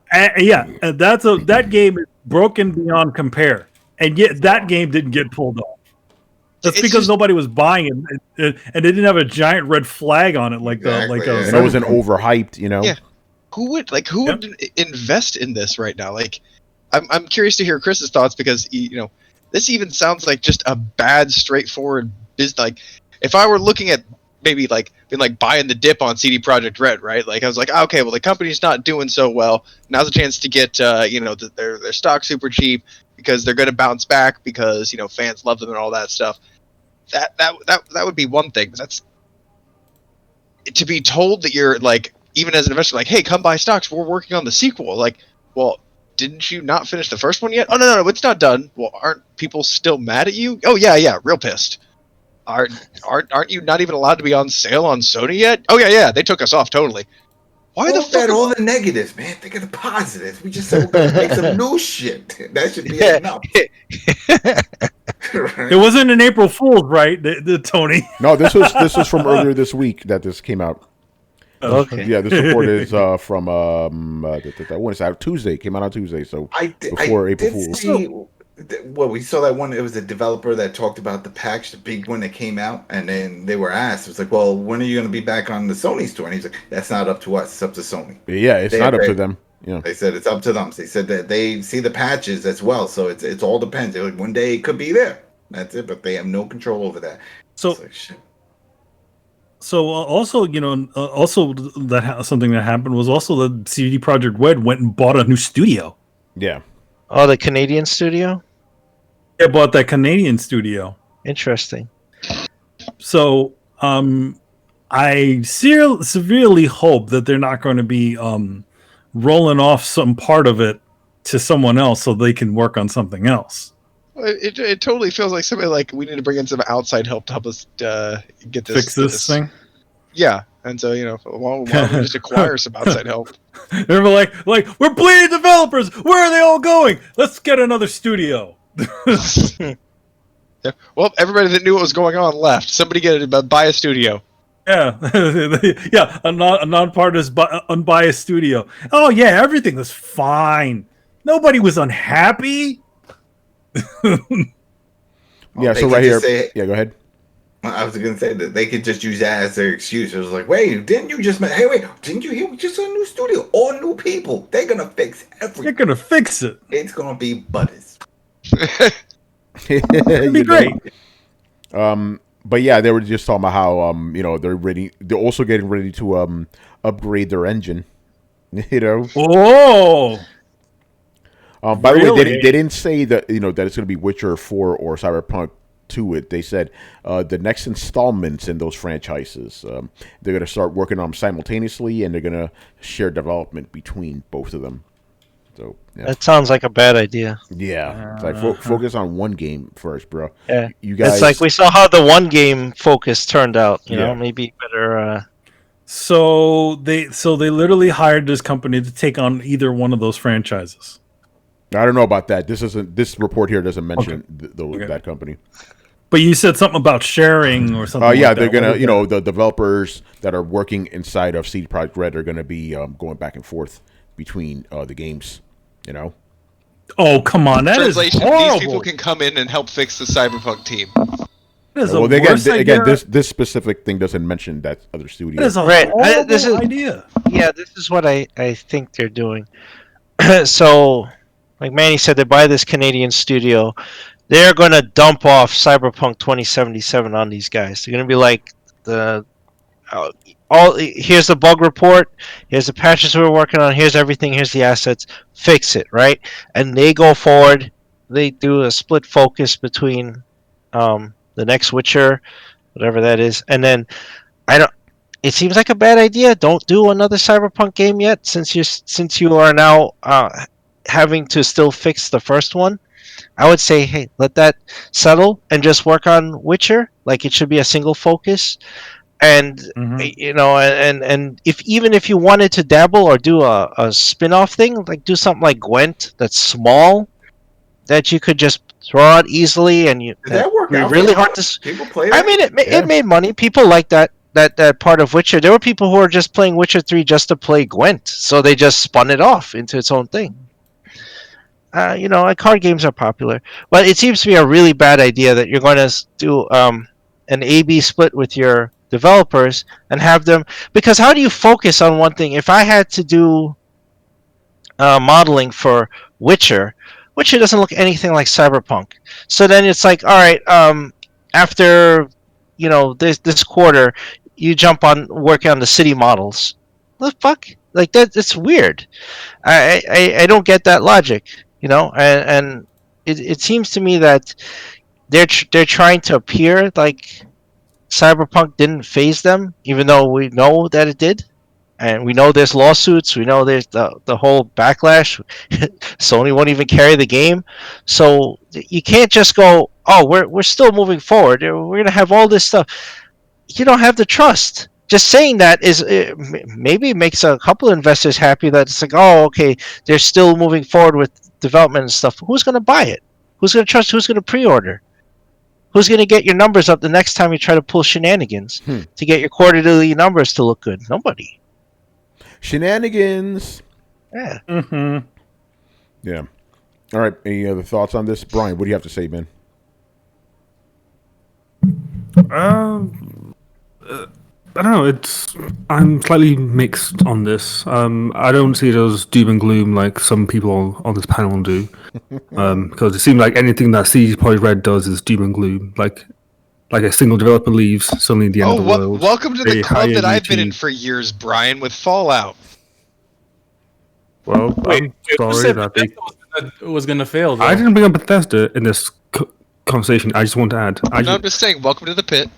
game is broken beyond compare, and yet that game didn't get pulled off. That's because nobody was buying it, and they didn't have a giant red flag on it like it wasn't overhyped, you know. Yeah. Who would invest in this right now? Like, I'm curious to hear Chris's thoughts because this even sounds like just a bad, straightforward business. Like, if I were looking at maybe like being like buying the dip on CD Projekt Red, right? Like, I was like, okay, well, the company's not doing so well. Now's a chance to get their stock super cheap because they're going to bounce back because fans love them and all that stuff. That would be one thing. But that's to be told that you're like. Even as an investor, like, hey, come buy stocks. We're working on the sequel. Like, well, didn't you not finish the first one yet? Oh, no, it's not done. Well, aren't people still mad at you? Oh, yeah, real pissed. Aren't you not even allowed to be on sale on Sony yet? Oh, yeah, they took us off totally. Why the fuck? All the negatives, man. Think of the positives. We just said we're gonna make some new shit. That should be enough. Right? It wasn't an April Fool's, right, the Tony? No, this was from earlier this week that this came out. Okay. Yeah, this report is from I want to say Tuesday. It came out on Tuesday, so before April Fool's. Well, we saw that one. It was a developer that talked about the patch, the big one that came out, and then they were asked, it was like, well, when are you going to be back on the Sony store? And he's like, that's not up to us. It's up to Sony. Yeah, it's not up to them. Yeah. They said it's up to them. They said that they see the patches as well, so it's all depends. They're like, one day it could be there. That's it, but they have no control over that. So, like, shit. So also, something that happened was also the CD Projekt Red went and bought a new studio. Yeah. Oh, the Canadian studio? Yeah, bought that Canadian studio. Interesting. So, I severely hope that they're not going to be rolling off some part of it to someone else so they can work on something else. It totally feels like somebody like we need to bring in some outside help to help us get this fix this thing. Yeah, and so why don't we just acquire some outside help? They're like we're bleeding developers. Where are they all going? Let's get another studio. Yeah. Well, everybody that knew what was going on left. Somebody buy a studio. Yeah, yeah, a non-partisan, unbiased studio. Oh yeah, everything was fine. Nobody was unhappy. Yeah, so right here. Yeah, go ahead. I was going to say that they could just use that as their excuse. It was like, wait, didn't you hear? We just a new studio, all new people. They're going to fix everything. They're going to fix it. It's going to be butters. It'd be great. But yeah, they were just talking about how they're ready. They're also getting ready to upgrade their engine. Oh. By the way, they didn't say that that it's going to be Witcher 4 or Cyberpunk 2. They said the next installments in those franchises, they're going to start working on them simultaneously, and they're going to share development between both of them. So yeah. That sounds like a bad idea. Yeah, it's like focus on one game first, bro. Yeah, you guys. It's like we saw how the one game focus turned out. You know, maybe better. So they literally hired this company to take on either one of those franchises. I don't know about that. This report here doesn't mention that company. But you said something about sharing or something. Yeah, like they're that. gonna, What is that? the developers that are working inside of CD Projekt Red are gonna be going back and forth between the games. You know. Oh, come on, that is Translation: horrible. These people can come in and help fix the Cyberpunk team. That is Well, the worst idea. again, this specific thing doesn't mention that other studio. That is a Right, horrible this is- idea. Yeah, this is what I think they're doing. So, like Manny said, they buy this Canadian studio. They're going to dump off Cyberpunk 2077 on these guys. They're going to be like, here's the bug report, here's the patches we're working on, here's everything, here's the assets, fix it, right? And they go forward. They do a split focus between the next Witcher, whatever that is, and then I don't. It seems like a bad idea. Don't do another Cyberpunk game yet, since you are now having to still fix the first one. I would say, hey, let that settle and just work on Witcher. Like, it should be a single focus, and and if you wanted to dabble or do a spin-off thing, like do something like Gwent that's small, that you could just throw out easily, and Did that work out? really hard to. People play that? I mean, it made money. People like that part of Witcher. There were people who were just playing Witcher 3 just to play Gwent, so they just spun it off into its own thing. Card games are popular, but it seems to be a really bad idea that you're going to do an A/B split with your developers and have them, because how do you focus on one thing? If I had to do modeling for Witcher doesn't look anything like Cyberpunk. So then it's like, all right, after this quarter, you jump on working on the city models. What the fuck? Like that? It's weird. I don't get that logic. And it seems to me that they're trying to appear like Cyberpunk didn't phase them, even though we know that it did. And we know there's lawsuits. We know there's the whole backlash. Sony won't even carry the game. So you can't just go, oh, we're still moving forward. We're going to have all this stuff. You don't have the trust. Just saying that maybe makes a couple of investors happy that it's like, oh, okay, they're still moving forward with development and stuff. Who's going to buy it? Who's going to trust? Who's going to pre-order? Who's going to get your numbers up the next time you try to pull shenanigans to get your quarterly numbers to look good? Nobody. Shenanigans. Yeah. Mm-hmm. Yeah. All right. Any other thoughts on this, Brian? What do you have to say, man? I don't know. I'm slightly mixed on this. I don't see it as doom and gloom like some people on this panel do, because it seems like anything that CD Projekt Red does is doom and gloom. Like a single developer leaves, suddenly the end of the world. Welcome to the They club hire that you I've been to- in for years, Brian, with Fallout. Well, Wait, I'm who sorry said that they. Bethesda was gonna fail? Though? I didn't bring up Bethesda in this conversation. I just want to add. No, I'm just saying, welcome to the pit.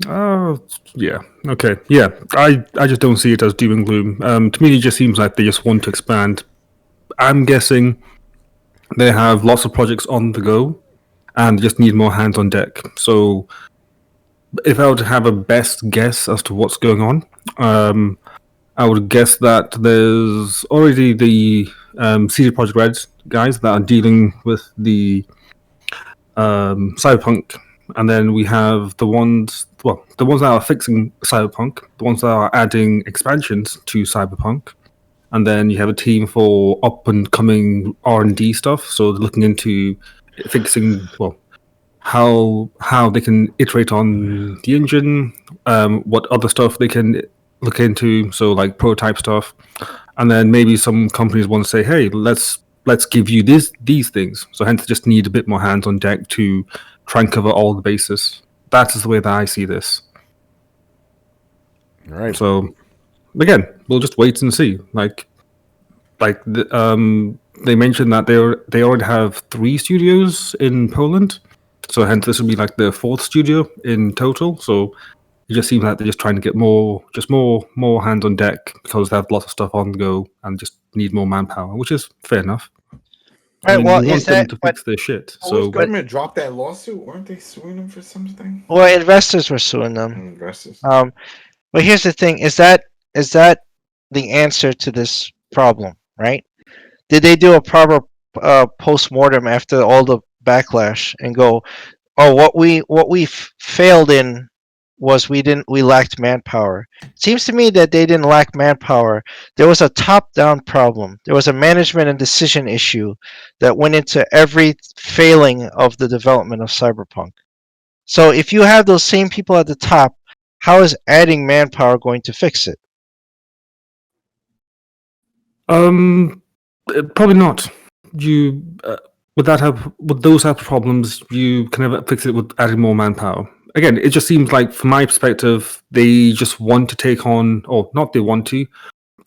Oh, yeah. Okay. Yeah. I just don't see it as doom and gloom. To me, it just seems like they just want to expand. I'm guessing they have lots of projects on the go and just need more hands on deck. So if I were to have a best guess as to what's going on, I would guess that there's already the CD Projekt Red guys that are dealing with the Cyberpunk. And then we have the ones that are fixing Cyberpunk, the ones that are adding expansions to Cyberpunk, and then you have a team for up and coming R&D stuff. So they're looking into fixing how they can iterate on the engine, what other stuff they can look into. So like prototype stuff, and then maybe some companies want to say, hey, let's give you these things. So hence, just need a bit more hands on deck to try and cover all the bases. That is the way that I see this. All right. So again, we'll just wait and see. They mentioned that they already have 3 studios in Poland, so hence this will be like the 4th studio in total. So it just seems like they're just trying to get more hands on deck because they have lots of stuff on the go and just need more manpower, which is fair enough. Right, well, we want is them that- to fix their shit. Oh, So was government dropped that lawsuit? Weren't they suing them for something? Well, investors were suing them. Investors. But here's the thing: is that the answer to this problem? Right? Did they do a proper post-mortem after all the backlash and go, what we failed in was we lacked manpower. It seems to me that they didn't lack manpower. There was a top-down problem. There was a management and decision issue that went into every failing of the development of Cyberpunk. So if you have those same people at the top, how is adding manpower going to fix it? Probably not. You with those type of problems, you can never fix it with adding more manpower. Again, it just seems like, from my perspective, they just want to take on, or not they want to,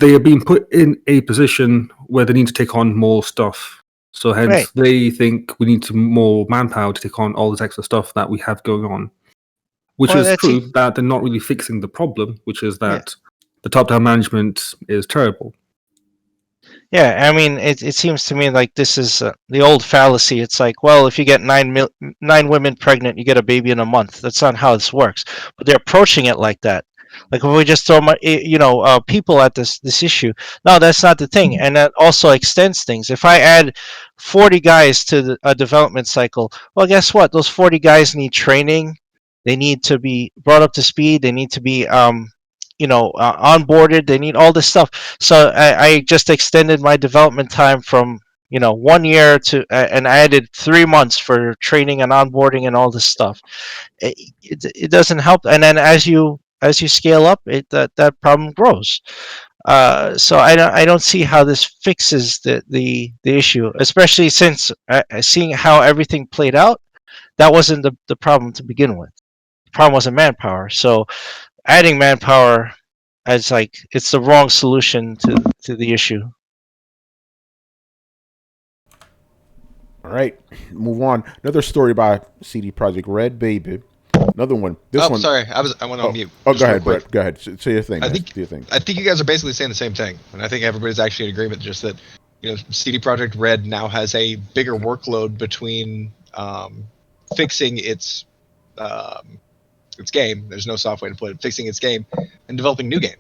they are being put in a position where they need to take on more stuff. So hence, Right. they think we need more manpower to take on all this extra stuff that we have going on. Which Well, is that's true that they're not really fixing the problem, which is Yeah. that the top-down management is terrible. Yeah, I mean, it seems to me like this is the old fallacy. It's like, well, if you get 9 women pregnant, you get a baby in a month. That's not how this works. But they're approaching it like that. Like, if we just throw people at this issue. No, that's not the thing, and that also extends things. If I add 40 guys to a development cycle, well, guess what? Those 40 guys need training. They need to be brought up to speed. They need to be onboarded. They need all this stuff. So I just extended my development time from 1 year to and I added 3 months for training and onboarding and all this stuff. It doesn't help. And then as you scale up, that problem grows. So I don't see how this fixes the issue, especially since seeing how everything played out. That wasn't the problem to begin with. The problem wasn't manpower. So adding manpower, it's the wrong solution to the issue. All right, move on. Another story by CD Projekt Red, baby. Another one. This one. Sorry, I went on mute. Oh, Just go real ahead, quick. Brett. Go ahead. Say your thing. I man. think Do your thing. I think you guys are basically saying the same thing, and I think everybody's actually in agreement. Just that CD Projekt Red now has a bigger workload between fixing its game. There's no software to put it. Fixing its game and developing new game.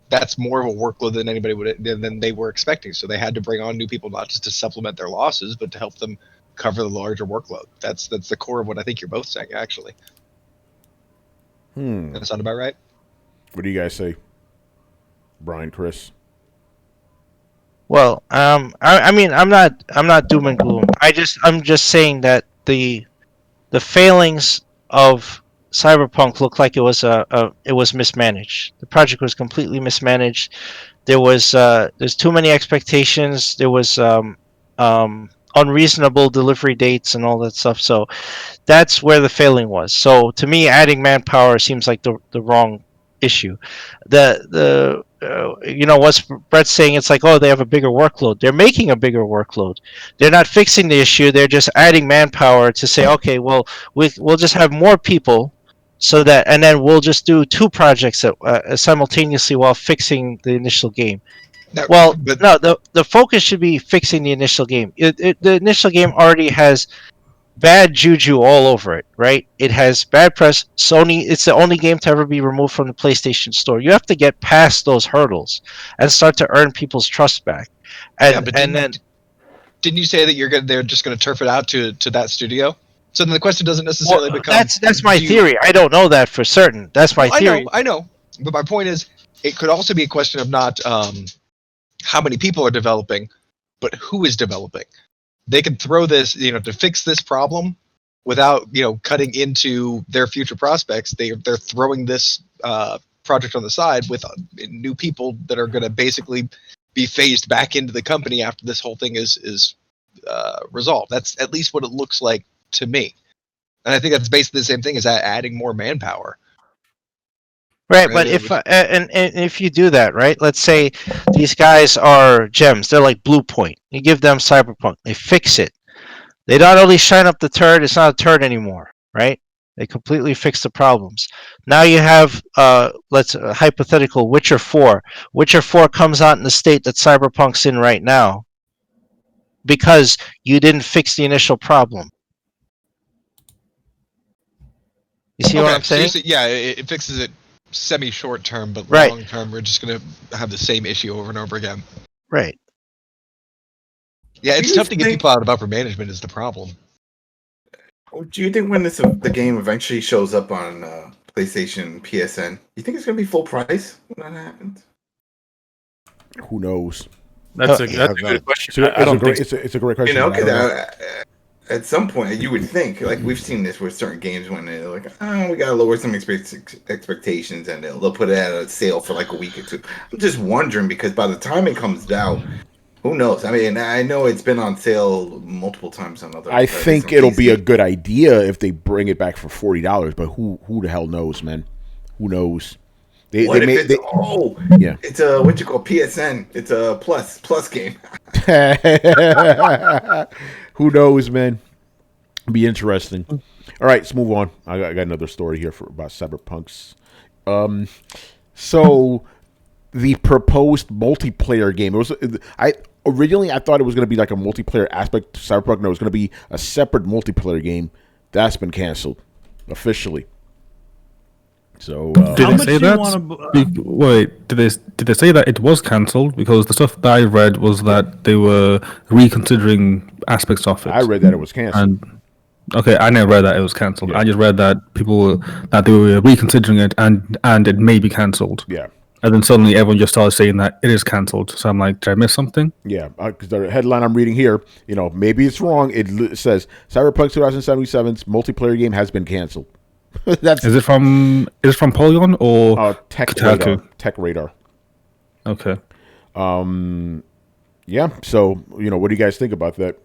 That's more of a workload than they were expecting. So they had to bring on new people, not just to supplement their losses, but to help them cover the larger workload. That's the core of what I think you're both saying, actually. That sound about right? What do you guys say, Brian, Chris? Well, I mean, I'm not doom and gloom. I'm just saying that the failings of Cyberpunk looked like it was mismanaged. The project was completely mismanaged. There's too many expectations. There was unreasonable delivery dates and all that stuff. So that's where the failing was. So to me, adding manpower seems like the wrong issue. What's Brett's saying, it's like, oh, they have a bigger workload. They're making a bigger workload. They're not fixing the issue. They're just adding manpower to say, okay, well, we'll just have more people, so that, and then we'll just do 2 projects simultaneously while fixing the initial game. No, the focus should be fixing the initial game. The initial game already has bad juju all over it, right? It has bad press. Sony, it's the only game to ever be removed from the PlayStation Store. You have to get past those hurdles and start to earn people's trust back. Didn't you say that they're just going to turf it out to that studio? So then the question doesn't necessarily become. That's my theory. I don't know that for certain. That's my theory. I know. But my point is, it could also be a question of not how many people are developing, but who is developing. They can throw this, to fix this problem without, cutting into their future prospects. They're throwing this project on the side with new people that are going to basically be phased back into the company after this whole thing is resolved. That's at least what it looks like to me. And I think that's basically the same thing as adding more manpower. Right, but if you do that, right? Let's say these guys are gems. They're like Blue Point. You give them Cyberpunk. They fix it. They not only shine up the turd, it's not a turd anymore, right? They completely fix the problems. Now you have, hypothetical Witcher 4. Witcher 4 comes out in the state that Cyberpunk's in right now because you didn't fix the initial problem. You see what I'm saying? So it fixes it semi-short term, but right. Long term, we're just going to have the same issue over and over again. Right. Yeah, it's tough to get people out of upper management is the problem. Do you think when the game eventually shows up on PlayStation, PSN, you think it's going to be full price when that happens? Who knows? That's a Yeah, good question. So I don't think it's a great question. You know, I don't know. because at some point you would think, like we've seen this with certain games when they're like, we got to lower some expectations, and they'll put it at a sale for like a week or two. I'm just wondering because by the time it comes out, who knows? I mean, I know it's been on sale multiple times on other. I think it'll be a good idea if they bring it back for $40, but who the hell knows, man? Who knows? It's a what you call PSN. It's a plus game. Who knows, man? It'll be interesting. All right, let's move on. I got another story here about Cyberpunks. So the proposed multiplayer game. Originally I thought it was going to be like a multiplayer aspect to Cyberpunk. No, it was going to be a separate multiplayer game. That's been canceled officially. So did they say that? Wait, did they say that it was cancelled? Because the stuff that I read was that they were reconsidering aspects of it. I read that it was canceled. Okay, I never read that it was cancelled. Yeah. I just read that they were reconsidering it and it may be cancelled. Yeah. And then suddenly everyone just started saying that it is cancelled. So I'm like, did I miss something? Yeah, because the headline I'm reading here, maybe it's wrong. It says Cyberpunk 2077's multiplayer game has been canceled. Is it from Polygon or Tech Radar? Okay. Yeah. So what do you guys think about that?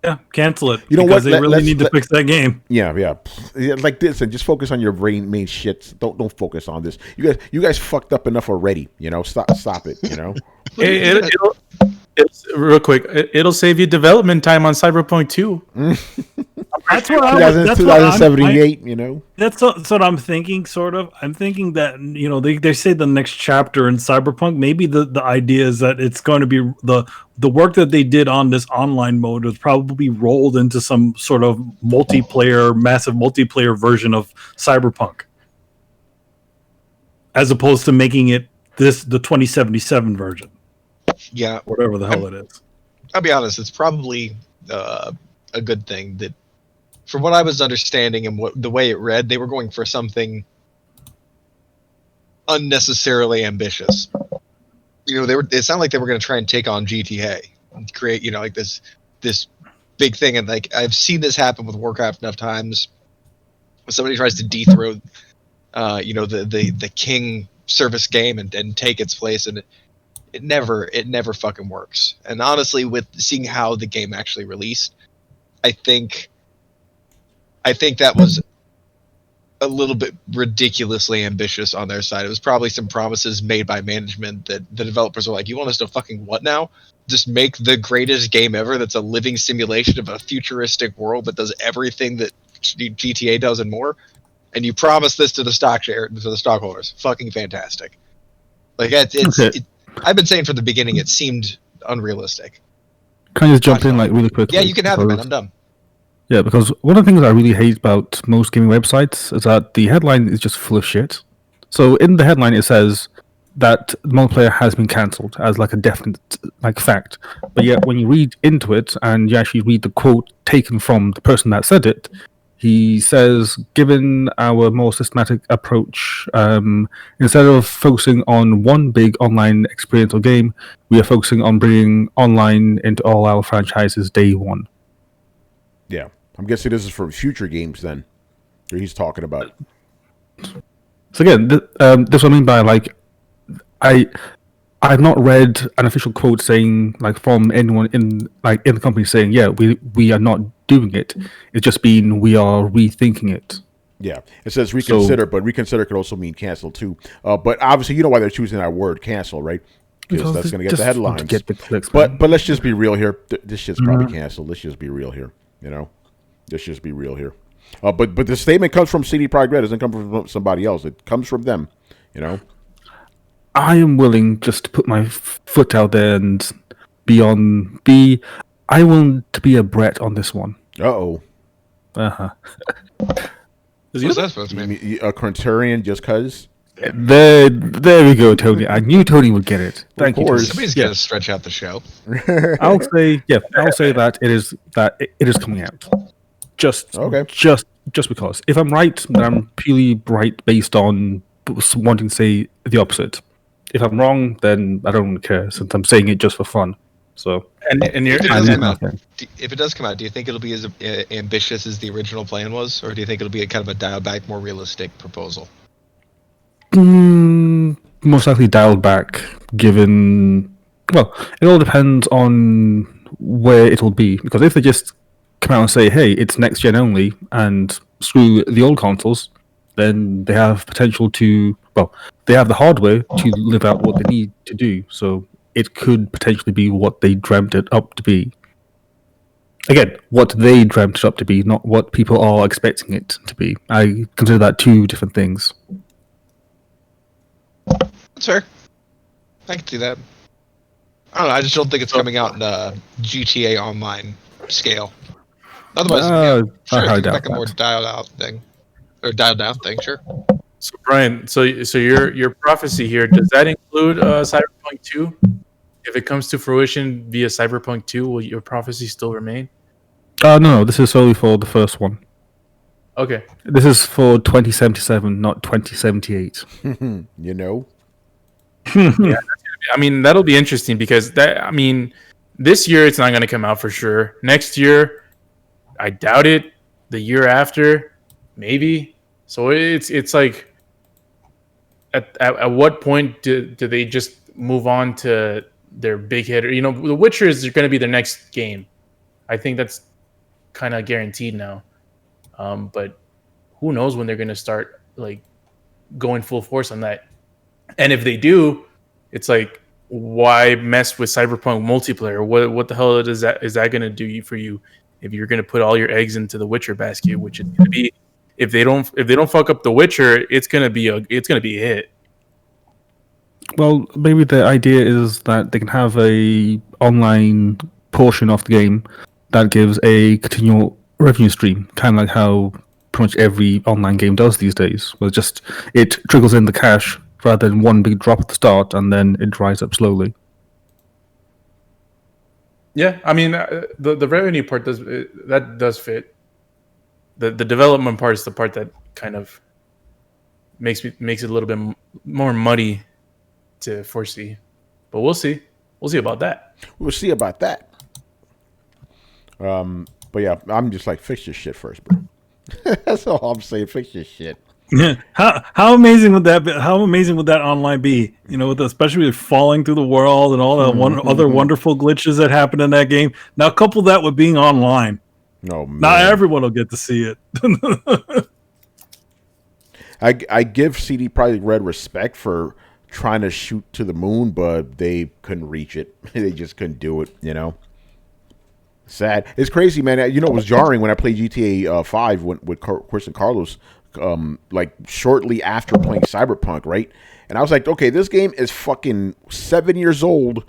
Yeah, cancel it. You know what? They really need to fix that game. Yeah, like this, and just focus on your main shits. Don't focus on this. You guys fucked up enough already. Stop it. It's real quick. It'll save you development time on Cyberpunk 2. That's what 2078. That's what I'm thinking. Sort of. I'm thinking that they say the next chapter in Cyberpunk. Maybe the idea is that it's going to be the work that they did on this online mode was probably rolled into some sort of massive multiplayer version of Cyberpunk, as opposed to making it the 2077 version. Yeah, whatever the hell it is. I'll be honest. It's probably a good thing that, from what I was understanding and the way it read, they were going for something unnecessarily ambitious. It sounded like they were going to try and take on GTA and create, like this big thing. And like I've seen this happen with Warcraft enough times. When somebody tries to dethrone, the king service game and take its place, and it never fucking works. And honestly, with seeing how the game actually released, I think that was a little bit ridiculously ambitious on their side. It was probably some promises made by management that the developers were like, you want us to fucking what now? Just make the greatest game ever that's a living simulation of a futuristic world that does everything that GTA does and more? And you promise this to the stockholders. Fucking fantastic. Like, I've been saying from the beginning it seemed unrealistic. Can I just jump in really quickly? Yeah, you can have it, man. I'm done. Yeah, because one of the things I really hate about most gaming websites is that the headline is just full of shit. So in the headline it says that multiplayer has been cancelled as like a definite fact. But yet when you read into it and you actually read the quote taken from the person that said it, he says, given our more systematic approach, instead of focusing on one big online experience or game, we are focusing on bringing online into all our franchises day one. Yeah, I'm guessing this is for future games then. That he's talking about. So again, this is what I mean by I've not read an official quote saying from anyone in the company saying we are not doing it. It's just been we are rethinking it. Yeah, it says reconsider, but reconsider could also mean cancel too. But obviously, you know why they're choosing that word cancel, right? Because that's going to get the headlines. Get the clicks, but let's just be real here. This shit's probably canceled. Let's just be real here. Let's just be real here. But the statement comes from CDPR. It doesn't come from somebody else. It comes from them. I am willing just to put my foot out there and I want to be a Brett on this one. Uh-oh. Uh-huh. What's that supposed to mean? A Quinturian just cause? There we go, Tony. I knew Tony would get it. Thank you. Somebody's got to stretch out the show. I'll say that it is coming out. Just Okay. just because. If I'm right, then I'm purely right based on wanting to say the opposite. If I'm wrong, then I don't care, since I'm saying it just for fun. So And you're If it I does leave come out, nothing. if it does come out, do you think it'll be as ambitious as the original plan was, or do you think it'll be a kind of a dialed back, more realistic proposal? Most likely dialed back, given. Well, it all depends on where it'll be. Because if they just come out and say, hey, it's next gen only, and screw the old consoles, then they have potential to. Well, they have the hardware to live out what they need to do. So it could potentially be what they dreamt it up to be. Again, what they dreamt it up to be, not what people are expecting it to be. I consider that two different things. That's fair. I can see that. I don't know. I just don't think it's coming out in a GTA Online scale. Otherwise, sure, I it's doubt like a more that. dialed out thing, or dialed down thing. Sure. So Brian, so your prophecy here, does that include Cyberpunk 2? If it comes to fruition via Cyberpunk 2, will your prophecy still remain? No, this is solely for the first one. Okay. This is for 2077, not 2078. You know? I mean, that'll be interesting because this year it's not going to come out for sure. Next year, I doubt it. The year after, maybe. So it's like, at what point do they just move on to their big hitter? You know, The Witcher is going to be their next game. I think that's kind of guaranteed now. But who knows when they're going to start like going full force on that? And if they do, it's like, why mess with Cyberpunk multiplayer? What the hell is that going to do for you if you're going to put all your eggs into the Witcher basket? Which is going to be, if they don't fuck up the Witcher, it's going to be a hit. Well, maybe the idea is that they can have a online portion of the game that gives a continual revenue stream, kind of like how pretty much every online game does these days, where just it trickles in the cash rather than one big drop at the start and then it dries up slowly. Yeah, I mean, the revenue part does fit. The development part is the part that kind of makes it a little bit more muddy to foresee, but we'll see about that. We'll see about that. But yeah, I'm just like, fix your shit first, bro. That's all I'm saying. Fix your shit. Yeah. How amazing would that be? How amazing would that online be? You know, especially with falling through the world and all the other wonderful glitches that happen in that game. Now couple that with being online. No, man. Not everyone will get to see it. I give CD Projekt Red respect for trying to shoot to the moon, but they couldn't reach it. They just couldn't do it, you know? Sad. It's crazy, man. You know, it was jarring when I played GTA 5 with Chris and Carlos, like shortly after playing Cyberpunk, right? And I was like, okay, this game is fucking 7 years old,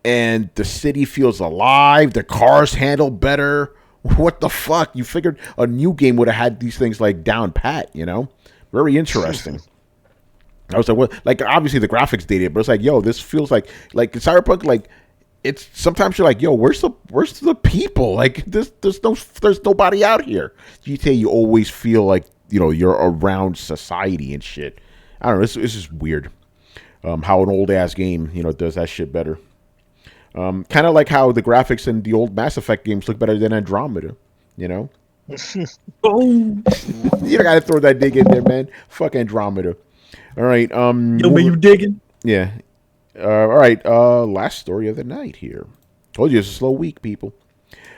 and the city feels alive. The cars handle better. What the fuck? You figured a new game would have had these things like down pat, you know? Very interesting. I was like, well, like obviously the graphics dated, but it's like, yo, this feels like Cyberpunk, like it's sometimes you're like, yo, where's the people? Like there's nobody out here. GTA, you always feel like, you know, you're around society and shit. I don't know. This is weird. How an old ass game, you know, does that shit better. Kind of like how the graphics in the old Mass Effect games look better than Andromeda, you know? Oh, You gotta throw that dig in there, man. Fuck Andromeda. All right. yo, man, you digging? Yeah. All right. Last story of the night here. Told you it's a slow week, people.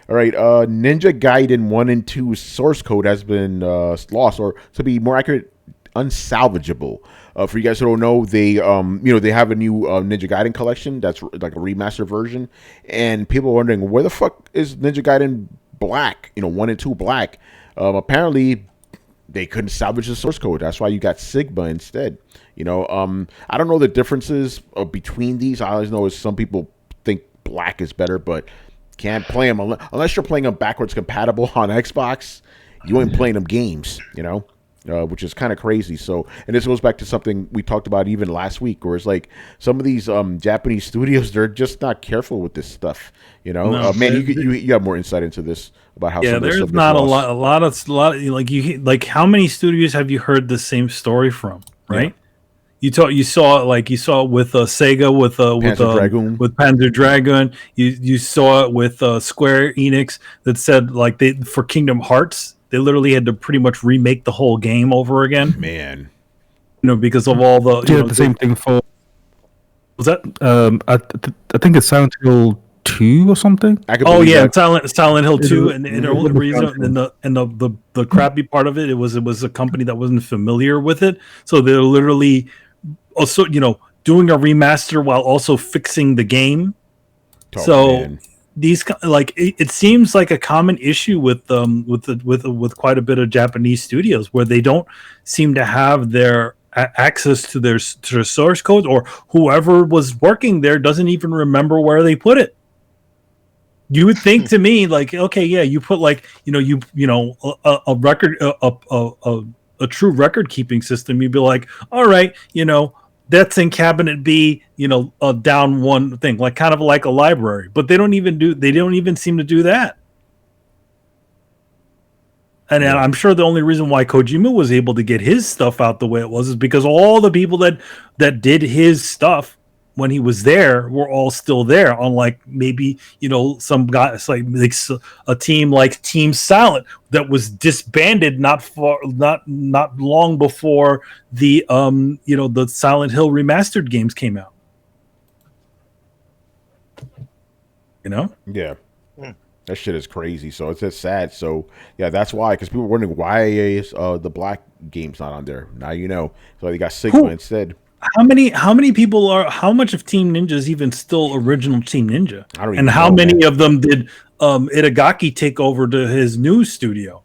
All right. Ninja Gaiden 1 and 2 source code has been lost, or to be more accurate, unsalvageable. For you guys who don't know, they they have a new Ninja Gaiden collection that's like a remastered version, and people are wondering where the fuck is Ninja Gaiden Black? 1 and 2 Black. Apparently, they couldn't salvage the source code. That's why you got Sigma instead. I don't know the differences between these. I always know is some people think Black is better, but can't play them unless you're playing them backwards compatible on Xbox. You ain't playing them games, which is kind of crazy. So, and this goes back to something we talked about even last week, where it's like some of these Japanese studios, they're just not careful with this stuff. No, man, you have more insight into this about how. Yeah, some of this there's stuff not gets a lost. lot like how many studios have you heard the same story from, right? You saw it with Sega Panzer Dragoon. with Panzer Dragoon. You saw it with Square Enix that said like for Kingdom Hearts they literally had to pretty much remake the whole game over again. Man, because of all the The same thing for. Was that? I think it's Silent Hill 2 or something. Oh yeah, Silent Hill 2, and the only reason and the crappy part of it was a company that wasn't familiar with it, so they're literally also doing a remaster while also fixing the game. man. These it seems like a common issue with quite a bit of Japanese studios where they don't seem to have their access to their source code, or whoever was working there doesn't even remember where they put it. You would think to me like, okay, yeah, you put like a record a true record keeping system. You'd be like, all right, that's in cabinet B, down one thing, like kind of like a library. But they don't even seem to do that. And I'm sure the only reason why Kojima was able to get his stuff out the way it was is because all the people that did his stuff when he was there were all still there. Unlike maybe some guys like a team like Team Silent that was disbanded not long before the the Silent Hill remastered games came out. Yeah. That shit is crazy. So it's just sad. So yeah, that's why. Because people were wondering why is the Black game's not on there. Now you know. So they got Sigma instead. How many people are? How much of Team Ninja is even still original Team Ninja? I don't even and how know, many man. of them did Itagaki take over to his new studio?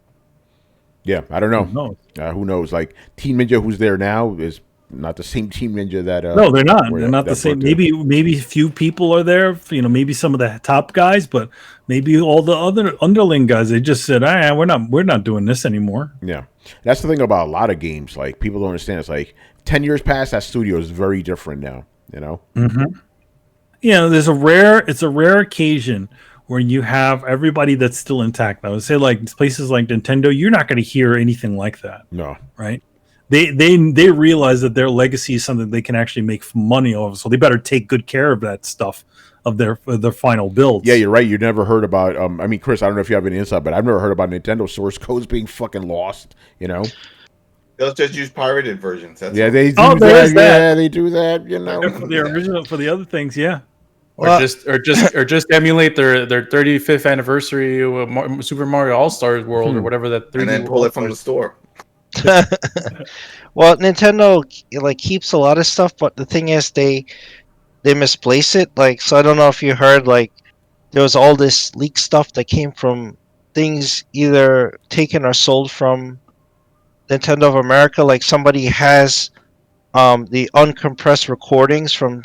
Yeah, I don't know. Who Who knows? Like Team Ninja, who's there now, is not the same Team Ninja that. No, they're not. They're not the that same. brought them. Maybe a few people are there. Maybe some of the top guys, but maybe all the other underling guys. They just said, we're not doing this anymore." Yeah, that's the thing about a lot of games. Like people don't understand. It's like 10 years past, that studio is very different now. Mm-hmm. It's a rare occasion where you have everybody that's still intact. I would say like places like Nintendo, you're not going to hear anything like that. No, right? They realize that their legacy is something they can actually make money off, so they better take good care of that stuff of their final builds. Yeah, you're right. You never heard about. Chris, I don't know if you have any insight, but I've never heard about Nintendo source codes being fucking lost. They'll just use pirated versions. That's Yeah, all. they do Oh, there is that. Yeah, they do that. For the original, for the other things, yeah. Or just emulate their 35th anniversary Super Mario All Stars World or whatever that 3D And then pull world it from the store. Well, Nintendo keeps a lot of stuff, but the thing is they misplace it. So I don't know if you heard there was all this leak stuff that came from things either taken or sold from Nintendo of America. Like somebody has the uncompressed recordings from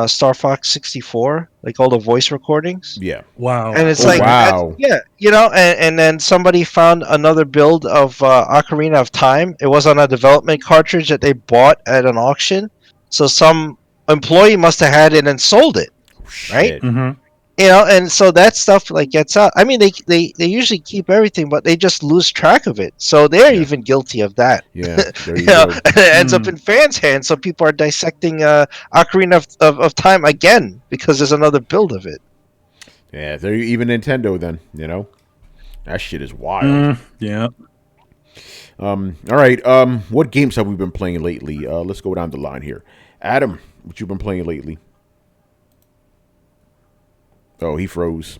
Star Fox 64, like all the voice recordings. Yeah. Wow. And it's wow. and then somebody found another build of Ocarina of Time. It was on a development cartridge that they bought at an auction. So some employee must have had it and sold it, right? Mm-hmm. And so that stuff gets out. I mean, they usually keep everything, but they just lose track of it. So they're even guilty of that. Yeah. There you go. And it ends up in fans' hands. So people are dissecting Ocarina of Time again because there's another build of it. Yeah, they're even Nintendo then, That shit is wild. Yeah. All right. What games have we been playing lately? Let's go down the line here. Adam, what you been playing lately? Oh, he froze.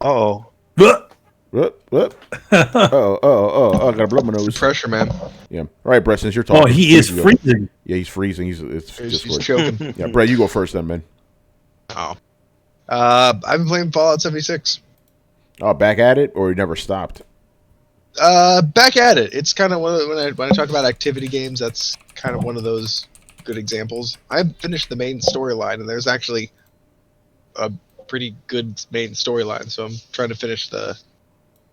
Uh-oh. What? I gotta blow my nose. Pressure, man. Yeah. All right, Brett, since you're talking. Oh, he is freezing. Yeah, he's freezing. It's He's choking. Yeah, Brett, you go first then, man. Oh. I've been playing Fallout 76. Oh, back at it, or you never stopped? Back at it. It's kind of when I talk about activity games, that's kind of one of those good examples. I finished the main storyline, and there's actually a pretty good main storyline, so I'm trying to finish the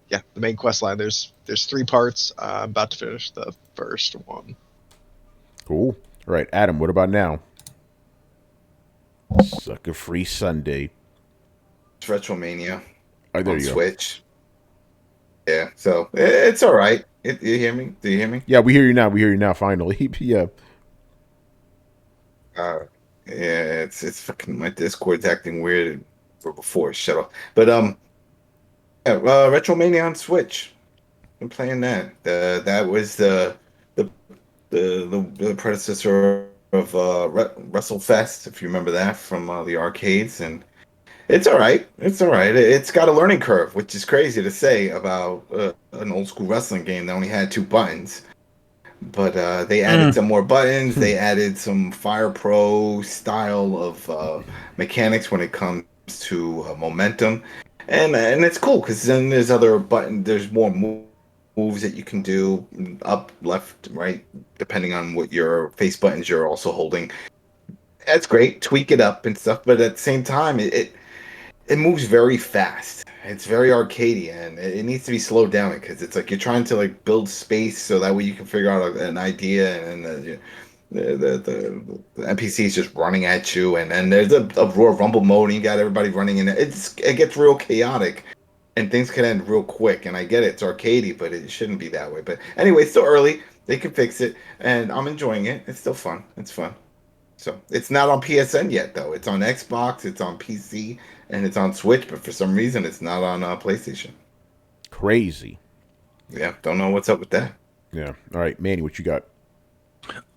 yeah, the main quest line. There's 3 parts. I'm about to finish the first one. Cool. All right, Adam, what about now? Sucker Free Sunday. It's Retromania Oh, there on you go. Switch. Yeah, so it's all right. You hear me? Do you hear me? Yeah, we hear you now. We hear you now, finally. Yeah. Yeah, it's fucking my Discord's acting weird before. Shut up. But yeah, Retromania on Switch. I'm playing that. That was the predecessor of WrestleFest, if you remember that from the arcades, and it's all right. It's all right. It's got a learning curve, which is crazy to say about an old school wrestling game that only had 2 buttons. But they added some more buttons. They added some Fire Pro style of mechanics when it comes to momentum, and it's cool because then there's other button. There's more moves that you can do, up, left, right, depending on what your face buttons you're also holding. That's great. Tweak it up and stuff, but at the same time, it moves very fast. It's very arcadey, and it needs to be slowed down because it's like you're trying to like build space so that way you can figure out an idea, and the NPC is just running at you, and then there's a Royal Rumble mode, and you got everybody running in it. It gets real chaotic, and things can end real quick. And I get it, it's arcadey, but it shouldn't be that way. But anyway, it's still early. They can fix it, and I'm enjoying it. It's still fun. It's fun. So it's not on PSN yet, though. It's on Xbox, it's on PC, and it's on Switch. But for some reason, it's not on PlayStation. Crazy. Yeah, don't know what's up with that. Yeah. All right, Manny, what you got?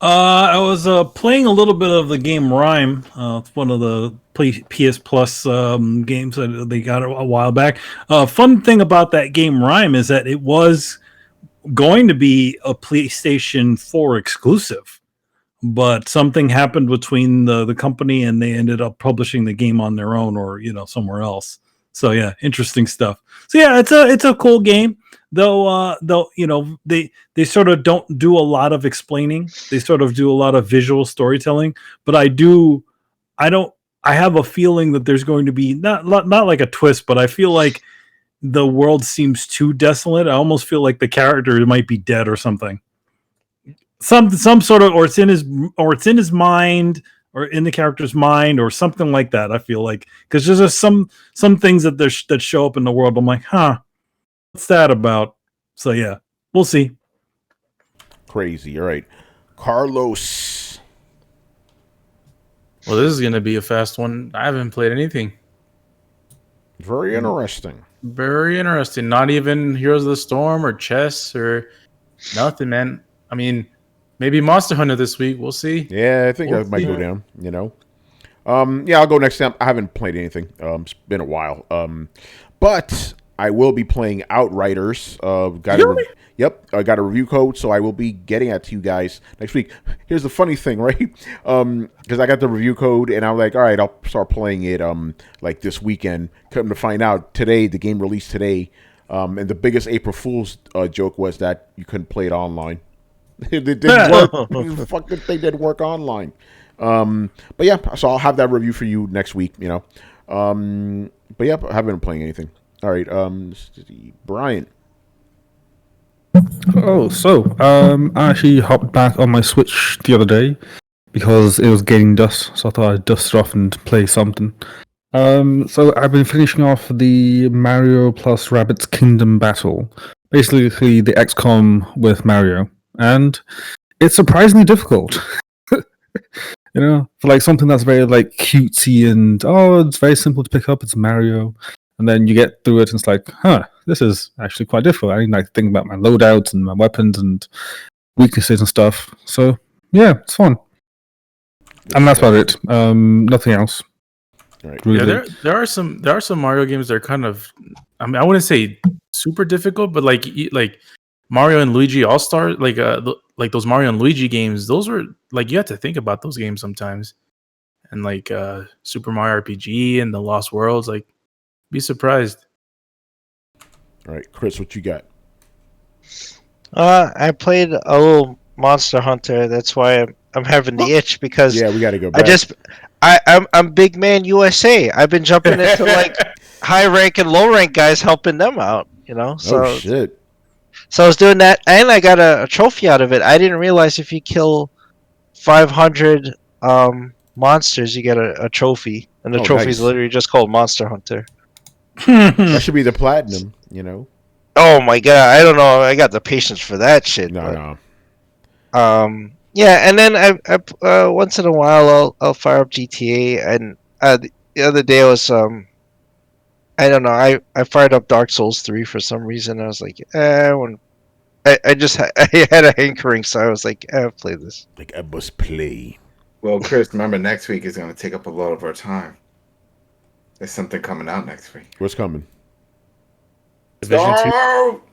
I was playing a little bit of the game Rhyme. It's one of the PS Plus games that they got a while back. Fun thing about that game Rhyme is that it was going to be a PlayStation 4 exclusive, but something happened between the company and they ended up publishing the game on their own or somewhere else. So yeah, interesting stuff. So yeah, it's a cool game. Though they sort of don't do a lot of explaining. They sort of do a lot of visual storytelling. But I have a feeling that there's going to be not like a twist, but I feel like the world seems too desolate. I almost feel like the character might be dead or something. Some sort of, or it's in his mind, or in the character's mind, or something like that. I feel like because there's just some things that show up in the world. I'm like, what's that about? So yeah, we'll see. Crazy. All right, Carlos. Well, this is gonna be a fast one. I haven't played anything. Very interesting. Very interesting. Not even Heroes of the Storm or chess or nothing, man. I mean, maybe Monster Hunter this week. We'll see. Yeah, I think that might go down. Yeah, I'll go next time. I haven't played anything. It's been a while. But I will be playing Outriders. Yep, I got a review code, so I will be getting it to you guys next week. Here's the funny thing, right? Because I got the review code, and I'm like, all right, I'll start playing it like this weekend. Come to find out, today, the game released today, and the biggest April Fool's joke was that you couldn't play it online. It didn't work. The fucking thing didn't work online. But yeah, so I'll have that review for you next week, But yeah, I haven't been playing anything. All right, Brian. Oh, so I actually hopped back on my Switch the other day because it was gaining dust, so I thought I'd dust it off and play something. So I've been finishing off the Mario plus Rabbids Kingdom Battle, basically the XCOM with Mario, and it's surprisingly difficult. For like something that's very like cutesy and it's very simple to pick up. It's Mario. And then you get through it and it's like, this is actually quite difficult. I need to think about my loadouts and my weapons and weaknesses and stuff. So, yeah, it's fun. And that's about it. Nothing else. Right. Really. Yeah, there are some Mario games that are kind of, I mean, I wouldn't say super difficult, but like Mario and Luigi All-Star, like those Mario and Luigi games, those were like, you have to think about those games sometimes. And like Super Mario RPG and the Lost Worlds, like, be surprised. All right, Chris, what you got? I played a little Monster Hunter. That's why I'm having the itch because Yeah, we got to go back. I'm Big Man USA. I've been jumping into like high rank and low rank guys helping them out. You know, so Oh shit! so I was doing that, and I got a trophy out of it. I didn't realize if you kill 500 monsters, you get a trophy, and the Oh, trophy is nice. literally just called Monster Hunter. That should be the platinum. You know? Oh my god, I don't know. I got the patience for that shit. No, but, no. yeah, and then I once in a while I'll fire up GTA, and the other day I was I don't know, I fired up Dark Souls 3 for some reason. I was like, I just I had a hankering, so I was like, I'll play this. Like I must play. Well, Chris, remember next week is going to take up a lot of our time. There's something coming out next week. What's coming? Division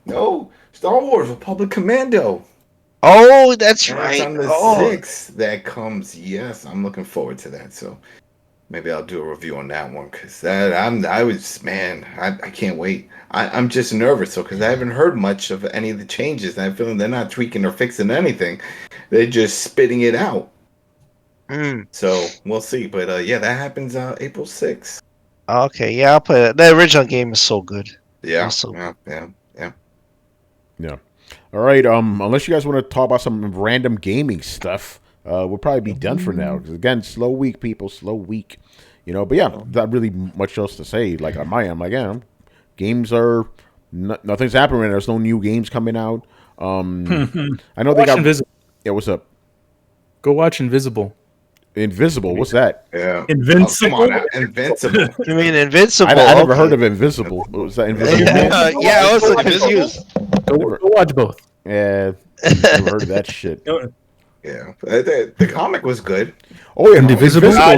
2. Star Wars Republic Commando. Oh, that's And right. it's on the Oh, 6th that comes. Yes, I'm looking forward to that. So maybe I'll do a review on that one because I can't wait. I'm just nervous because I haven't heard much of any of the changes. I'm feeling they're not tweaking or fixing anything. They're just spitting it out. So we'll see. But yeah, that happens April 6th. okay, yeah, I'll play it. The original game is so good. Yeah, Awesome. Yeah. All right. Unless you guys want to talk about some random gaming stuff, we'll probably be done for now. 'Cause again, slow week, people. Slow week. You know. But yeah, not really much else to say. Like on my end, like yeah, games are nothing's happening. There's no new games coming out. I know they got. Invisible. Yeah. What's up? Go watch Invisible. Invisible. What's that? Yeah. Invincible? Oh, come on, now. Invincible. You mean Invincible? I never heard okay. of Invisible. What was that? Invisible. Yeah, I was confused. Go watch both. Yeah. Never heard of that shit. Yeah, the comic was good. Oh yeah, Indivisible? No,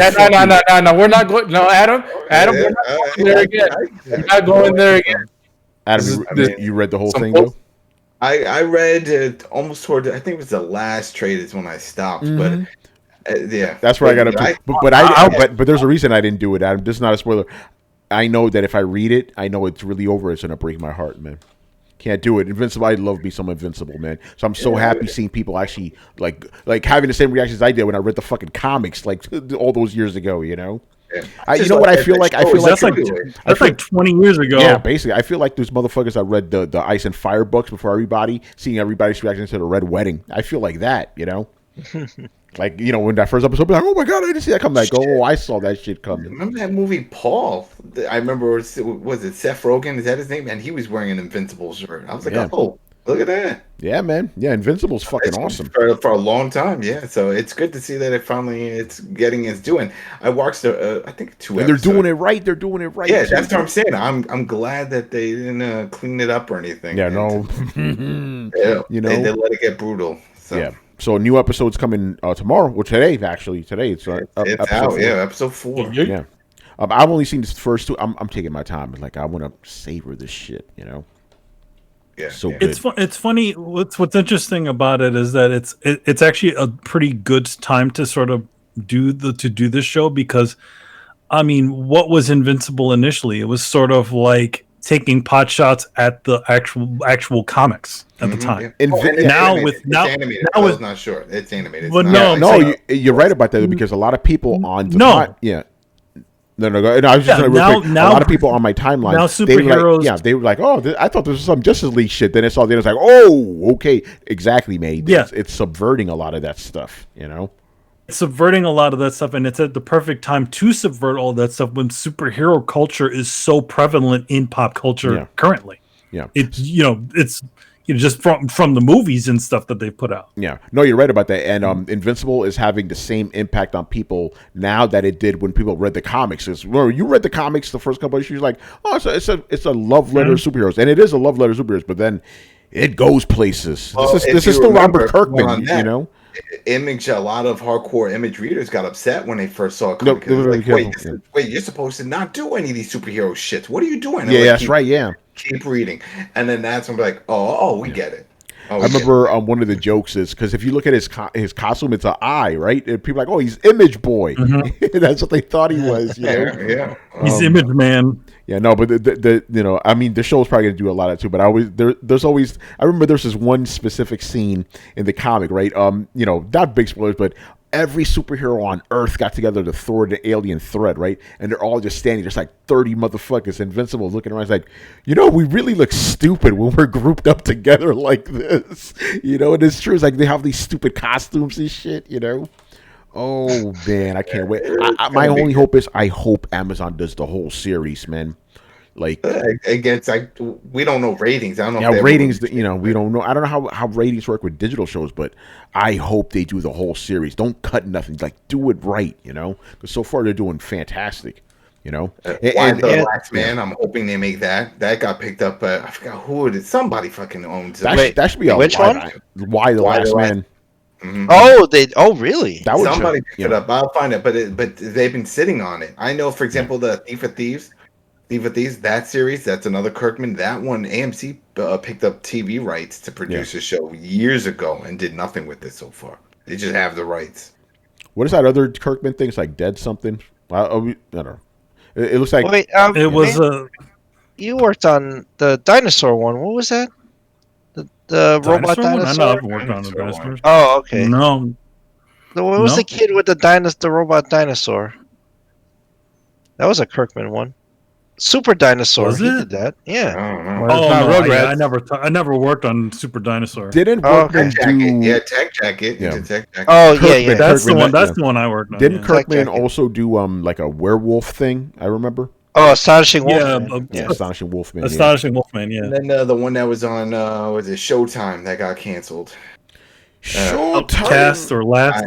we're not going. No, Adam, we're not going there again. We're not going there again. Adam, you read the whole Some thing though? I read it almost toward. I think it was the last trade is when I stopped. But yeah, That's where I got to. But there's a reason I didn't do it, Adam. This is not a spoiler. I know that if I read it, I know it's really over. It's gonna break my heart, man. Can't do it. Invincible. I'd love to be some Invincible, man. So I'm so happy seeing people actually like having the same reactions I did when I read the fucking comics like all those years ago. You know. Yeah. You know what I feel like? I feel like That's like 20 years ago. Yeah, basically, I feel like those motherfuckers that read the Ice and Fire books before everybody, seeing everybody's reaction to the Red Wedding. I feel like that, you know. Like, you know, when that first episode, like, oh my god, I didn't see that come. Like, oh, I saw that shit coming. Remember that movie Paul? I remember, was it Seth Rogen? Is that his name? And he was wearing an Invincible shirt. I was like, oh, look at that. Yeah, man. Yeah, Invincible's fucking awesome. For a long time, yeah. So it's good to see that it's getting its doing. I watched, I think 2 And episodes. they're doing it right. They're doing it right. Yeah, that's what I'm saying. I'm glad that they didn't clean it up or anything. Yeah, no. Yeah, You know? they let it get brutal. So. Yeah. So a new episode's coming tomorrow. Well, today, actually. Today. It's It's episode out, 4. yeah, episode 4. Yeah. I've only seen the first 2. I'm taking my time. Like, I want to savor this shit, you know? Yeah, So yeah. good. It's funny. What's interesting about it is that it's actually a pretty good time to sort of do this show because, I mean, what was Invincible initially? It was sort of like taking pot shots at the actual comics at the time. Yeah. Animated. I was not sure. It's animated. But It's not- No, you're right about that because a lot of people on the yeah. No, go. No, I was just Yeah, going to now- a lot of people on my timeline. now they were superheroes- like, they were like, oh, I thought this was some Justice League shit. Then it's all. Then it's like, oh, okay, exactly, mate. Yeah. It's subverting a lot of that stuff. You know. Subverting a lot of that stuff, and it's at the perfect time to subvert all that stuff when superhero culture is so prevalent in pop culture currently. Yeah. It's just from the movies and stuff that they put out. Yeah, no, you're right about that. And Invincible is having the same impact on people now that it did when people read the comics. Well, you read the comics the first couple of issues, like, oh, it's a love letter to superheroes, and it is a love letter to superheroes. But then it goes places. Well, this is still Robert Kirkman, you know. Image, a lot of hardcore Image readers got upset when they first saw it. No, Because they were like, careful, wait, you're supposed to not do any of these superhero shits. What are you doing? Yeah, that's right. Yeah, keep reading, and then that's when we're like, oh, we get it. Oh, I remember one of the jokes is because if you look at his costume, it's an eye, right? And people are like, oh, he's Image Boy. That's what they thought he was. You know? Yeah. He's Image Man. Yeah, no, but the you know, I mean, the show's probably gonna do a lot of it too. But there's always, I remember there's this one specific scene in the comic, right? You know, not big spoilers, but every superhero on Earth got together to throw the alien threat, right? And they're all just standing, just like 30 motherfuckers, Invincible, looking around, it's like, we really look stupid when we're grouped up together like this, and it's true. It's like they have these stupid costumes and shit, Oh man, I can't wait. My only hope is I hope Amazon does the whole series, man. Like against, we don't know ratings. I don't know. Yeah, ratings. We don't know. I don't know how ratings work with digital shows, but I hope they do the whole series. Don't cut nothing. Like do it right, Because so far they're doing fantastic, Why the Last Man? I'm hoping they make that. That got picked up. I forgot who it is. Somebody fucking owns it. That should be a which one? Why the Last Man? Mm-hmm. Oh, really? Somebody picked it up. I'll find it, but they've been sitting on it. I know, for example, the Thief of Thieves, that series, that's another Kirkman. That one, AMC picked up TV rights to produce a show years ago and did nothing with it so far. They just have the rights. What is that other Kirkman thing? It's like Dead something. I don't know. It looks like it was. You worked on the dinosaur one. What was that? The robot dinosaur. I know I've worked on the dinosaur. Oh, okay. No. What was the kid with the robot dinosaur? That was a Kirkman one. Super Dinosaur. He did that. Yeah. I never worked on Super Dinosaur. Didn't Kirkman do Tech Jacket? Yeah. Oh, Kirkman, yeah. That's the one. That's the one I worked on. Didn't Kirkman also do like a werewolf thing? I remember. Oh, Astonishing Wolfman. Astonishing Wolfman. Astonishing Wolfman. Yeah. And then the one that was on was it Showtime that got canceled? Showtime. Outcast or Last.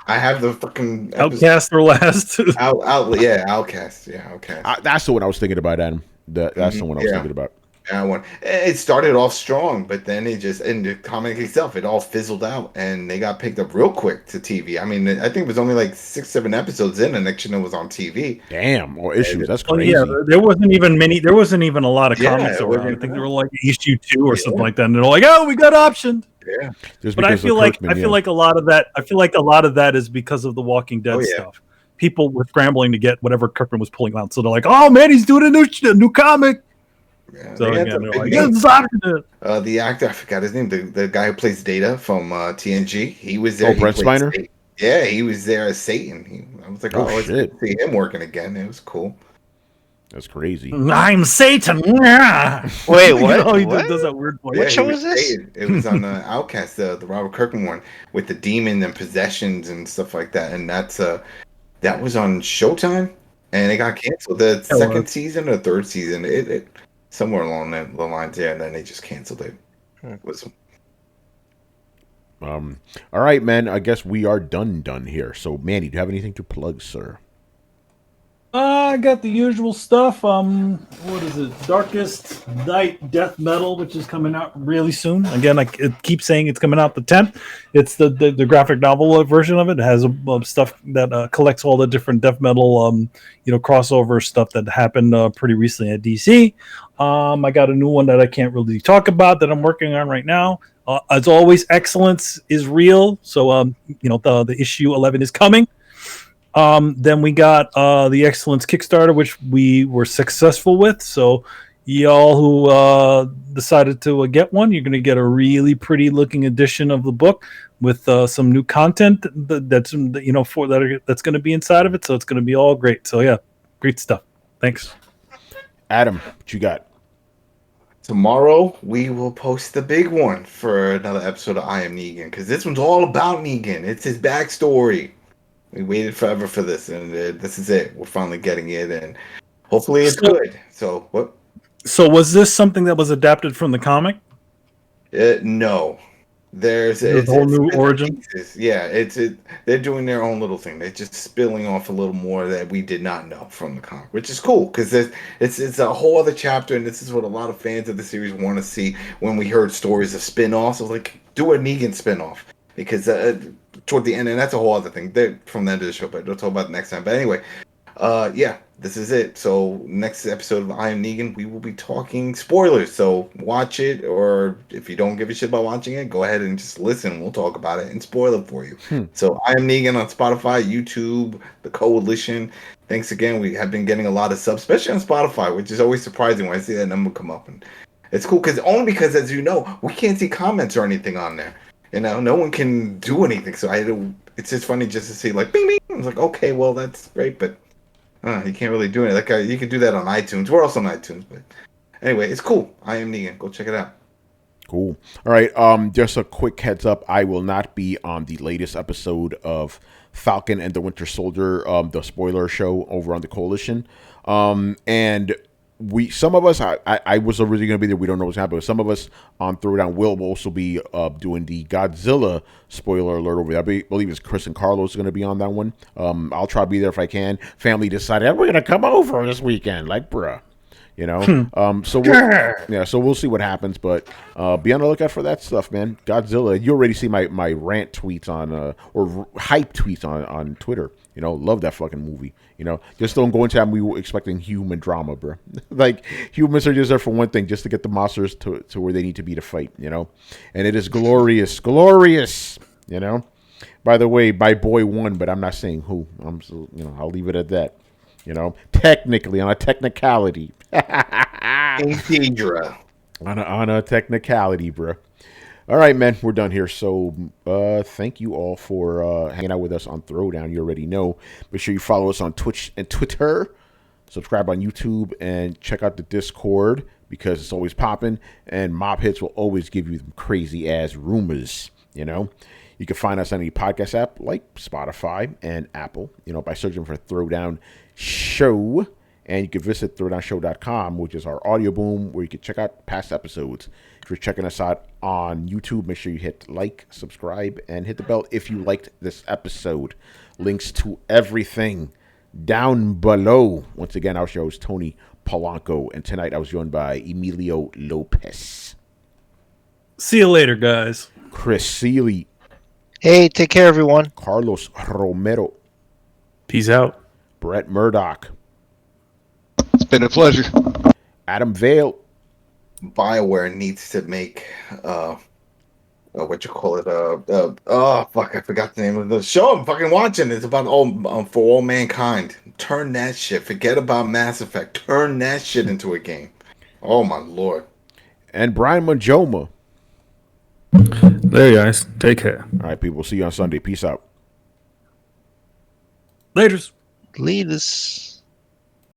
I have the fucking Outcast or Last. Outcast. Yeah, Outcast. That's the one I was thinking about, Adam. That's the one I was thinking about. That one. It started off strong, but then it just, in the comic itself, it all fizzled out, and they got picked up real quick to TV. I mean, I think it was only like 6-7 episodes in, and next thing it was on TV. Damn, or issues. That's crazy. There wasn't even a lot of comics around. I think they were like issue 2 or something like that, and they're like, "Oh, we got optioned." Yeah, but I feel like a lot of that is because of the Walking Dead stuff. People were scrambling to get whatever Kirkman was pulling out, so they're like, "Oh man, he's doing a new comic." Yeah, so again, they're like, the actor, I forgot his name, the guy who plays Data from TNG, he was there. Oh, Brent Spiner? Yeah, he was there as Satan. I was like, shit. See him working again. It was cool. That's crazy. I'm Satan. Wait, what? He does that weird voice. What show is this? It was on Outcast, the Robert Kirkman one, with the demon and possessions and stuff like that. And that was on Showtime, and it got canceled. The second season or third season, it somewhere along the lines there, and then they just canceled it. All right, man. I guess we are done here. So, Manny, do you have anything to plug, sir? I got the usual stuff. What is it? Darkest Night Death Metal, which is coming out really soon. Again, I keep saying it's coming out the 10th. It's the graphic novel version of it. It has stuff that collects all the different death metal, crossover stuff that happened pretty recently at DC. I got a new one that I can't really talk about that I'm working on right now. As always, excellence is real. So, the issue 11 is coming. Then we got the Excellence Kickstarter, which we were successful with. So y'all who decided to get one, you're going to get a really pretty looking edition of the book with some new content that's going to be inside of it. So it's going to be all great. So yeah, great stuff. Thanks. Adam, what you got? Tomorrow we will post the big one for another episode of I Am Negan, because this one's all about Negan. It's his backstory. We waited forever for this, and this is it. We're finally getting it, and hopefully it's good. So what? So was this something that was adapted from the comic? No. There's a whole new origin. Pieces. Yeah, they're doing their own little thing. They're just spilling off a little more that we did not know from the comic, which is cool because it's a whole other chapter, and this is what a lot of fans of the series want to see. When we heard stories of spin-offs, I was like, do a Negan spin-off, because toward the end, and that's a whole other thing from the end of the show, but we'll talk about it next time. But anyway, this is it. So next episode of I Am Negan, we will be talking spoilers. So watch it, or if you don't give a shit about watching it, go ahead and just listen. We'll talk about it and spoil it for you. So I Am Negan on Spotify, YouTube, the Coalition. Thanks again. We have been getting a lot of subs, especially on Spotify, which is always surprising when I see that number come up. And it's cool because, as you know, we can't see comments or anything on there. You know, no one can do anything. So it's just funny just to see like bing bing. I was like, okay, well that's great, but you can't really do it. Like you can do that on iTunes. We're also on iTunes, but anyway, it's cool. I am Negan. Go check it out. Cool. All right. Just a quick heads up. I will not be on the latest episode of Falcon and the Winter Soldier, the spoiler show over on the Coalition. And some of us, I was originally going to be there. We don't know what's happening. But some of us on Throwdown will also be doing the Godzilla spoiler alert over there. I believe it's Chris and Carlos going to be on that one. I'll try to be there if I can. Family decided we're going to come over this weekend. Like, bruh. You know, so we'll see what happens, but be on the lookout for that stuff, man. Godzilla, you already see my rant tweets on or hype tweets on Twitter. You know, love that fucking movie. You know, just don't go into that movie expecting human drama, bro. Like humans are just there for one thing, just to get the monsters to where they need to be to fight. You know, and it is glorious. You know. By the way, my boy won, but I'm not saying who. I'll leave it at that. You know, technically on a technicality. Daedra. On a technicality, bro. All right, man, we're done here. So thank you all for hanging out with us on Throwdown. You already know. Make sure you follow us on Twitch and Twitter. Subscribe on YouTube and check out the Discord because it's always popping. And Mob Hits will always give you crazy ass rumors. You know. You can find us on any podcast app like Spotify and Apple, you know, by searching for Throwdown Show. And you can visit throwdownshow.com, which is our audio boom, where you can check out past episodes. If you're checking us out on YouTube, make sure you hit like, subscribe, and hit the bell if you liked this episode. Links to everything down below. Once again, our show is Tony Polanco, and tonight I was joined by Emilio Lopez. See you later, guys. Chris Seeley. Hey, take care, everyone. Carlos Romero. Peace out. Brett Murdoch. It's been a pleasure. Adam Vale. BioWare needs to make what you call it? Oh fuck, I forgot the name of the show I'm fucking watching. It's about for all mankind. Turn that shit. Forget about Mass Effect. Turn that shit into a game. Oh my lord. And Brian Manjoma. There, guys. Take care. All right, people. See you on Sunday. Peace out. Laters. Lead us.